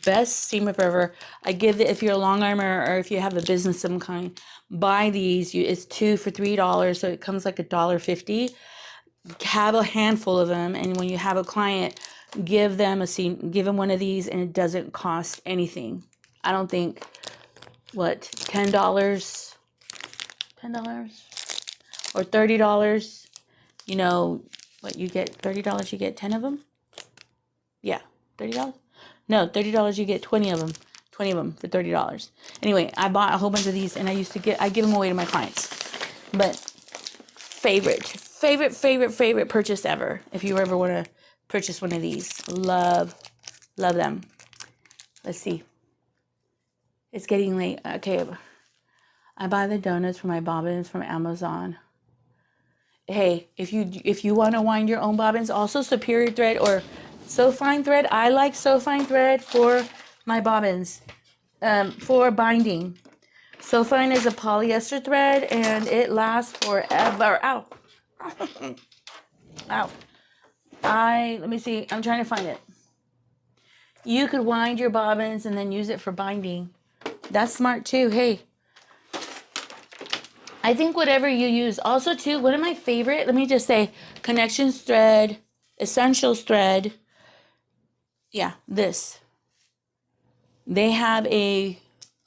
best seam ripper ever. I give it, if you're a long armer or if you have a business of some kind, buy these. It's 2 for $3, so it comes like $1.50. Have a handful of them, and when you have a client, give them one of these, and it doesn't cost anything. I don't think, what, $10 or $30, you know, what you get, $30, you get 10 of them? Yeah, $30? No, $30, you get 20 of them. 20 of them for $30. Anyway, I bought a whole bunch of these, and I give them away to my clients. But favorite purchase ever. If you ever want to purchase one of these. Love them. Let's see. It's getting late. Okay. I buy the donuts for my bobbins from Amazon. Hey, if you want to wind your own bobbins, also Superior Thread or So Fine Thread. I like So Fine Thread for my bobbins, for binding. So Fine is a polyester thread, and it lasts forever. Ow. Ow. Let me see. I'm trying to find it. You could wind your bobbins and then use it for binding. That's smart too. Hey, I think whatever you use. Also too, one of my favorite, let me just say, Connections thread, Essentials thread. Yeah, this. They have a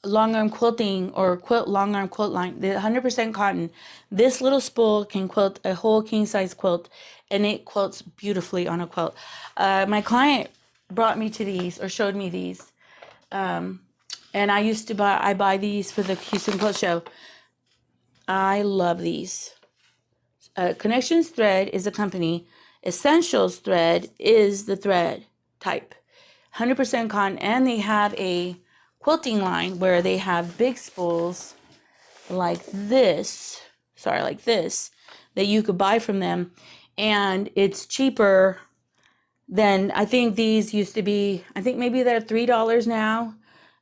long arm quilting or long arm quilt line, the 100% cotton. This little spool can quilt a whole king size quilt, and it quilts beautifully on a quilt. My client brought me to these, or showed me these, and I buy these for the Houston Quilt Show. I love these. Connections Thread is a company. Essentials Thread is the thread type. 100% cotton, and they have a quilting line where they have big spools like this, that you could buy from them, and it's cheaper than, I think these used to be, I think maybe they're $3 now,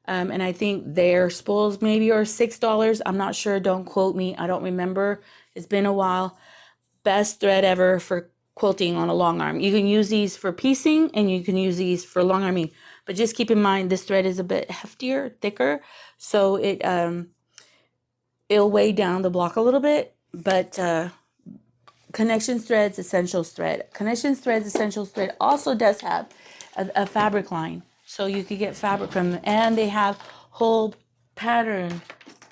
and I think their spools maybe are $6. I'm not sure, don't quote me, I don't remember, it's been a while. Best thread ever for quilting on a long arm. You can use these for piecing, and you can use these for long arming, but just keep in mind this thread is a bit heftier, thicker, so it'll weigh down the block a little bit. But Connections Threads Essentials Thread. Connections Threads Essentials Thread also does have a fabric line, so you could get fabric from them, and they have whole pattern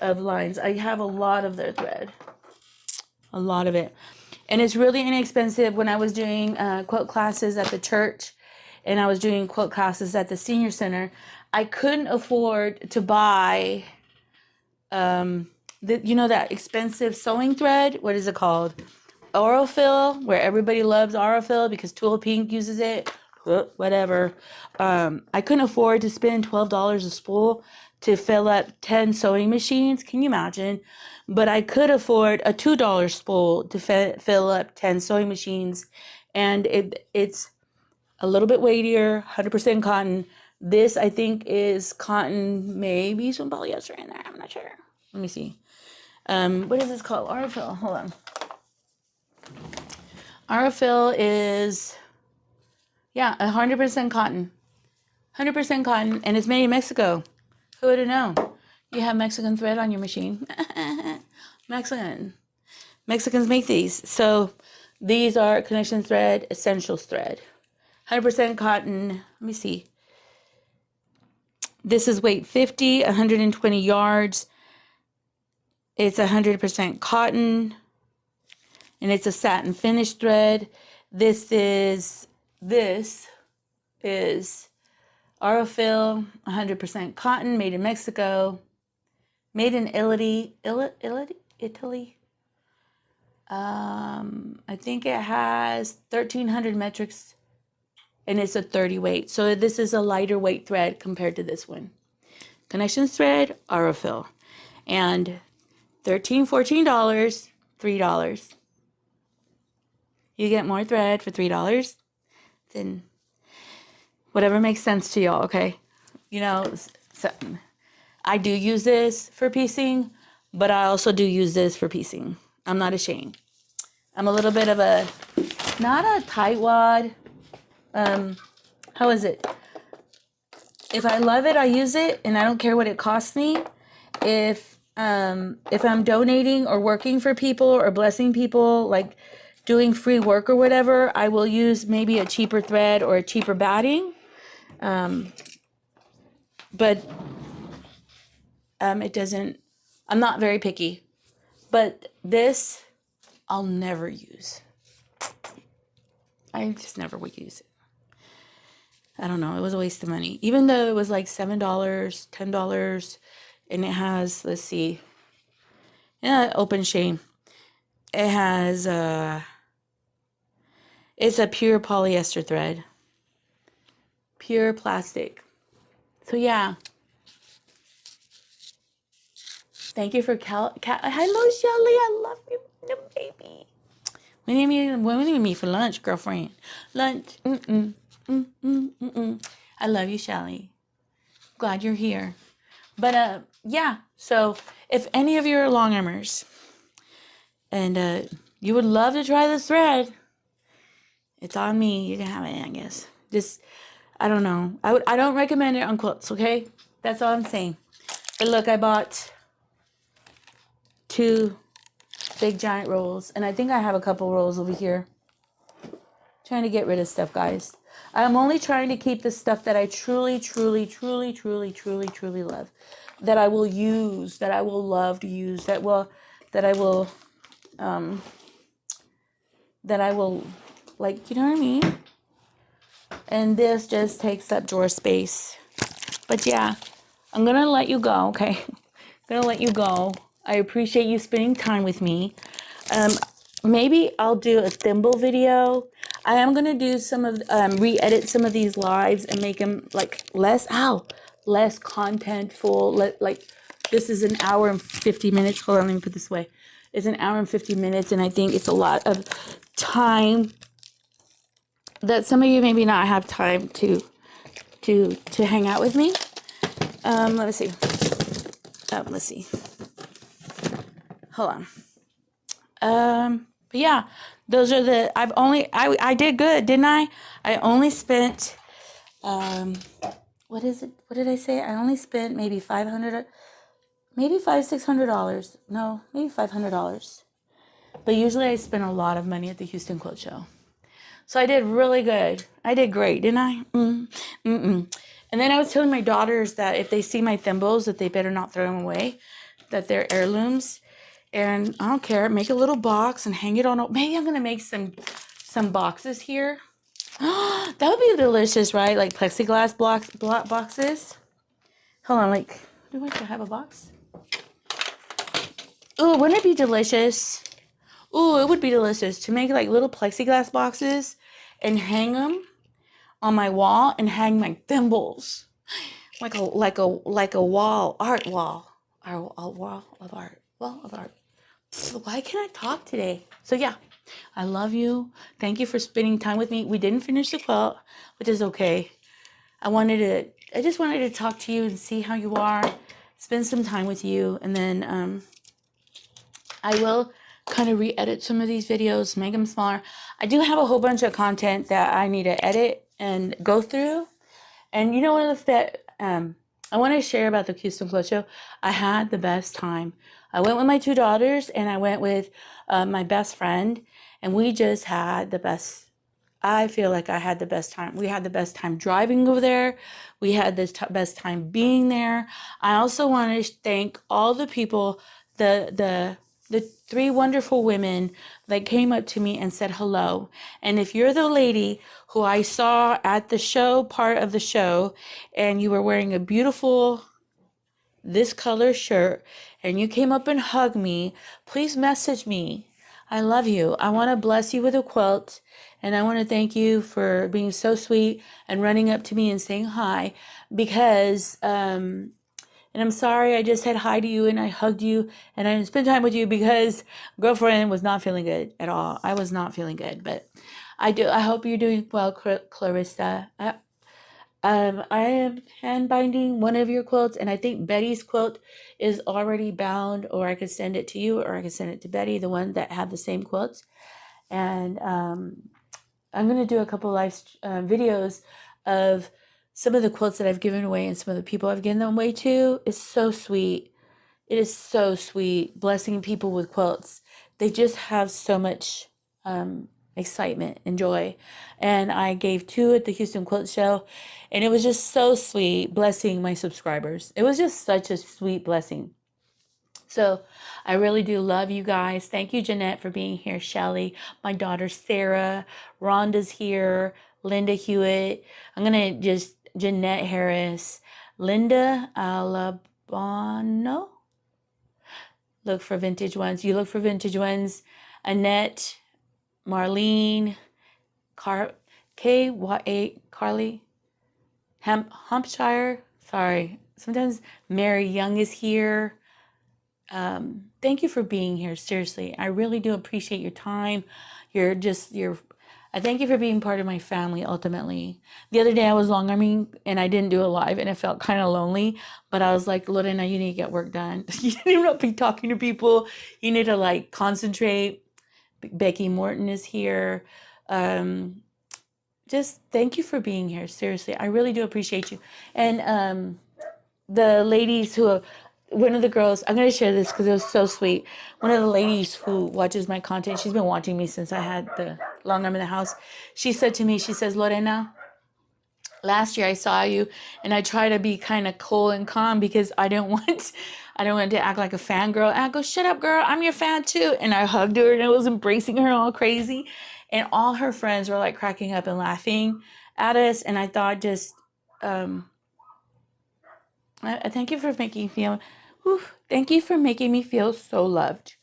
of lines. I have a lot of their thread, a lot of it. And it's really inexpensive. When I was doing quilt classes at the church, and I was doing quilt classes at the senior center, I couldn't afford to buy, that expensive sewing thread. What is it called? Aurifil, where everybody loves Aurifil because Tool Pink uses it. Whatever. I couldn't afford to spend $12 a spool to fill up 10 sewing machines. Can you imagine? But I could afford a $2 spool to fill up 10 sewing machines, and it's a little bit weightier, 100% cotton. This, I think, is cotton, maybe some polyester in there. I'm not sure. Let me see. What is this called? Aurifil. Hold on. Aurifil is, 100% cotton. 100% cotton, and it's made in Mexico. Who would have known? You have Mexican thread on your machine. Mexicans make these. So these are Connection Thread, Essentials Thread. 100% cotton. Let me see. This is weight 50, 120 yards. It's 100% cotton, and it's a satin finish thread. This is Aurifil, 100% cotton, made in Mexico, made in Italy. I think it has 1,300 metrics, and it's a 30 weight. So this is a lighter weight thread compared to this one. Connections Thread, Aurifil, and $13, $14, $3. You get more thread for $3 than whatever makes sense to y'all, okay? So I do use this for piecing, but I also do use this for piecing. I'm not ashamed. I'm a little bit of a, not a tightwad. How is it? If I love it, I use it, and I don't care what it costs me. If I'm donating or working for people or blessing people, like doing free work or whatever, I will use maybe a cheaper thread or a cheaper batting. But it doesn't, I'm not very picky. But this, I'll never use. I just never would use it. I don't know. It was a waste of money. Even though it was like $7, $10, and it has, let's see. Open shame. It has, it's a pure polyester thread. Pure plastic. So yeah. Thank you for hello, Shelly. I love you, the baby. When do you meet for lunch, girlfriend? Lunch. I love you, Shelly. Glad you're here. But yeah. So if any of you are long armers and you would love to try this thread, it's on me. You can have it, I guess. Just, I don't know. I don't recommend it on quilts, okay? That's all I'm saying. But look, I bought 2 big giant rolls, and I think I have a couple rolls over here. Trying to get rid of stuff, guys. I'm only trying to keep the stuff that I truly, truly, truly, truly, truly, truly love, that I will use, that I will love to use, that I will, that I will, like, you know what I mean? And this just takes up drawer space. But yeah, I'm going to let you go, okay? I'm going to let you go. I appreciate you spending time with me. Maybe I'll do a thimble video. I am going to do some of, re-edit some of these lives and make them like less contentful. Like this is an hour and 50 minutes. Hold on, let me put this away. It's an hour and 50 minutes, and I think it's a lot of time that some of you maybe not have time to hang out with me. Let me see. Let's see. Hold on. But yeah, those are the, I did good, didn't I? I only spent, what is it? What did I say? I only spent maybe $500, maybe $600. No, maybe $500. But usually I spend a lot of money at the Houston Quilt Show. So I did really good. I did great, didn't I? And then I was telling my daughters that if they see my thimbles, that they better not throw them away, that they're heirlooms. And I don't care, make a little box and hang it on. Maybe I'm going to make some boxes here. That would be delicious, right? Like plexiglass boxes. Hold on, like, do I have a box? Ooh, wouldn't it be delicious? Ooh, it would be delicious to make like little plexiglass boxes and hang them on my wall and hang my thimbles. Like a wall, art wall. A wall of art. Wall of art. Why can't I talk today? So yeah, I love you. Thank you for spending time with me. We didn't finish the quilt, which is okay. I just wanted to talk to you and see how you are, spend some time with you, and then I will kind of re-edit some of these videos, make them smaller. I do have a whole bunch of content that I need to edit and go through. And you know what that I want to share about the Houston Quilt Show. I had the best time. I went with my two daughters, and I went with my best friend, and we just had the best. I feel like I had the best time. We had the best time driving over there. We had the best time being there. I also want to thank all the people, the three wonderful women that came up to me and said hello. And if you're the lady who I saw at the show, part of the show, and you were wearing a beautiful this color shirt and you came up and hugged me, please message me. I love you. I want to bless you with a quilt, and I want to thank you for being so sweet and running up to me and saying hi, because and I'm sorry I just said hi to you and I hugged you and I didn't spend time with you because girlfriend was not feeling good at all. I was not feeling good, but I hope you're doing well, Clarissa. I am hand binding one of your quilts, and I think Betty's quilt is already bound, or I could send it to you, or I could send it to Betty, the one that have the same quilts. And I'm going to do a couple live videos of some of the quilts that I've given away and some of the people I've given them away to. It's so sweet. It is so sweet blessing people with quilts. They just have so much excitement and joy. And I gave 2 at the Houston Quilt Show, and it was just so sweet blessing my subscribers. It was just such a sweet blessing. So I really do love you guys. Thank you, Jeanette, for being here. Shelly, my daughter Sarah, Rhonda's here, Linda Hewitt. I'm going to just, Jeanette Harris, Linda Alabano. Look for vintage ones. You look for vintage ones. Annette, Marlene, K-Y-A, Carly, Hampshire. Sorry. Sometimes Mary Young is here. Thank you for being here. Seriously, I really do appreciate your time. I thank you for being part of my family. Ultimately, the other day I was long arming and I didn't do a live, and it felt kind of lonely. But I was like, Lorena, you need to get work done. You need to be talking to people. You need to like concentrate. Becky Morton is here. Just thank you for being here. Seriously, I really do appreciate you. And the ladies who have. One of the girls, I'm going to share this because it was so sweet. One of the ladies who watches my content, she's been watching me since I had the long arm in the house. She said to me, she says, Lorena, last year I saw you and I try to be kind of cool and calm because I don't want to act like a fangirl. And I go, shut up, girl, I'm your fan too. And I hugged her and I was embracing her all crazy. And all her friends were like cracking up and laughing at us. And I thought just, I thank you for making me feel, thank you for making me feel so loved.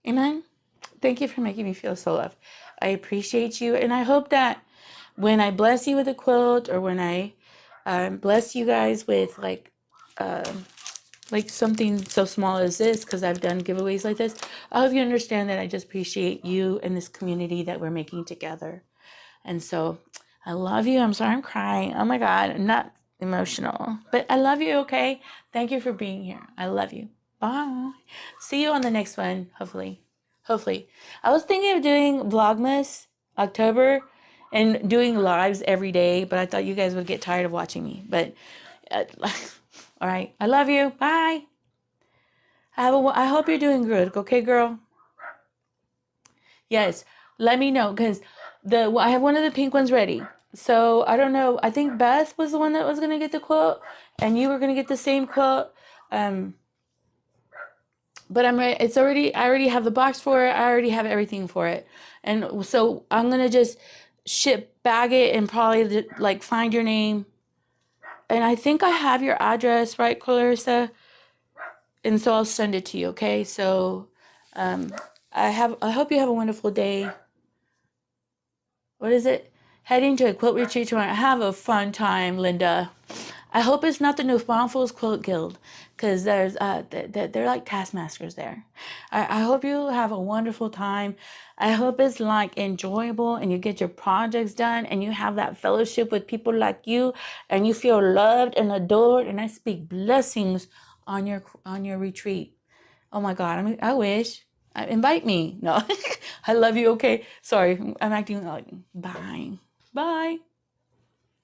Amen. Thank you for making me feel so loved. I appreciate you. And I hope that when I bless you with a quilt, or when I bless you guys with like something so small as this, because I've done giveaways like this, I hope you understand that I just appreciate you and this community that we're making together. And so I love you. I'm sorry I'm crying. Oh my God, I'm not emotional, but I love you, okay? Thank you for being here. I love you. Bye. See you on the next one, hopefully. Hopefully. I was thinking of doing Vlogmas October and doing lives every day, but I thought you guys would get tired of watching me. But all right. I love you. Bye. I hope you're doing good. Okay, girl? Yes. Let me know, because I have one of the pink ones ready. So I don't know. I think Beth was the one that was gonna get the quilt, and you were gonna get the same quilt. But I'm ready. I already have the box for it. I already have everything for it. And so I'm gonna just bag it, and probably like find your name. And I think I have your address, right, Clarissa? And so I'll send it to you, okay? So I hope you have a wonderful day. What is it? Heading to a quilt retreat tomorrow. Have a fun time, Linda. I hope it's not the New Braunfels Quilt Guild, because there's they're like taskmasters there. I hope you have a wonderful time. I hope it's like enjoyable, and you get your projects done, and you have that fellowship with people like you, and you feel loved and adored. And I speak blessings on your retreat. Oh my God, I wish. Invite me. No, I love you. Okay, sorry, I'm acting like bye. Bye.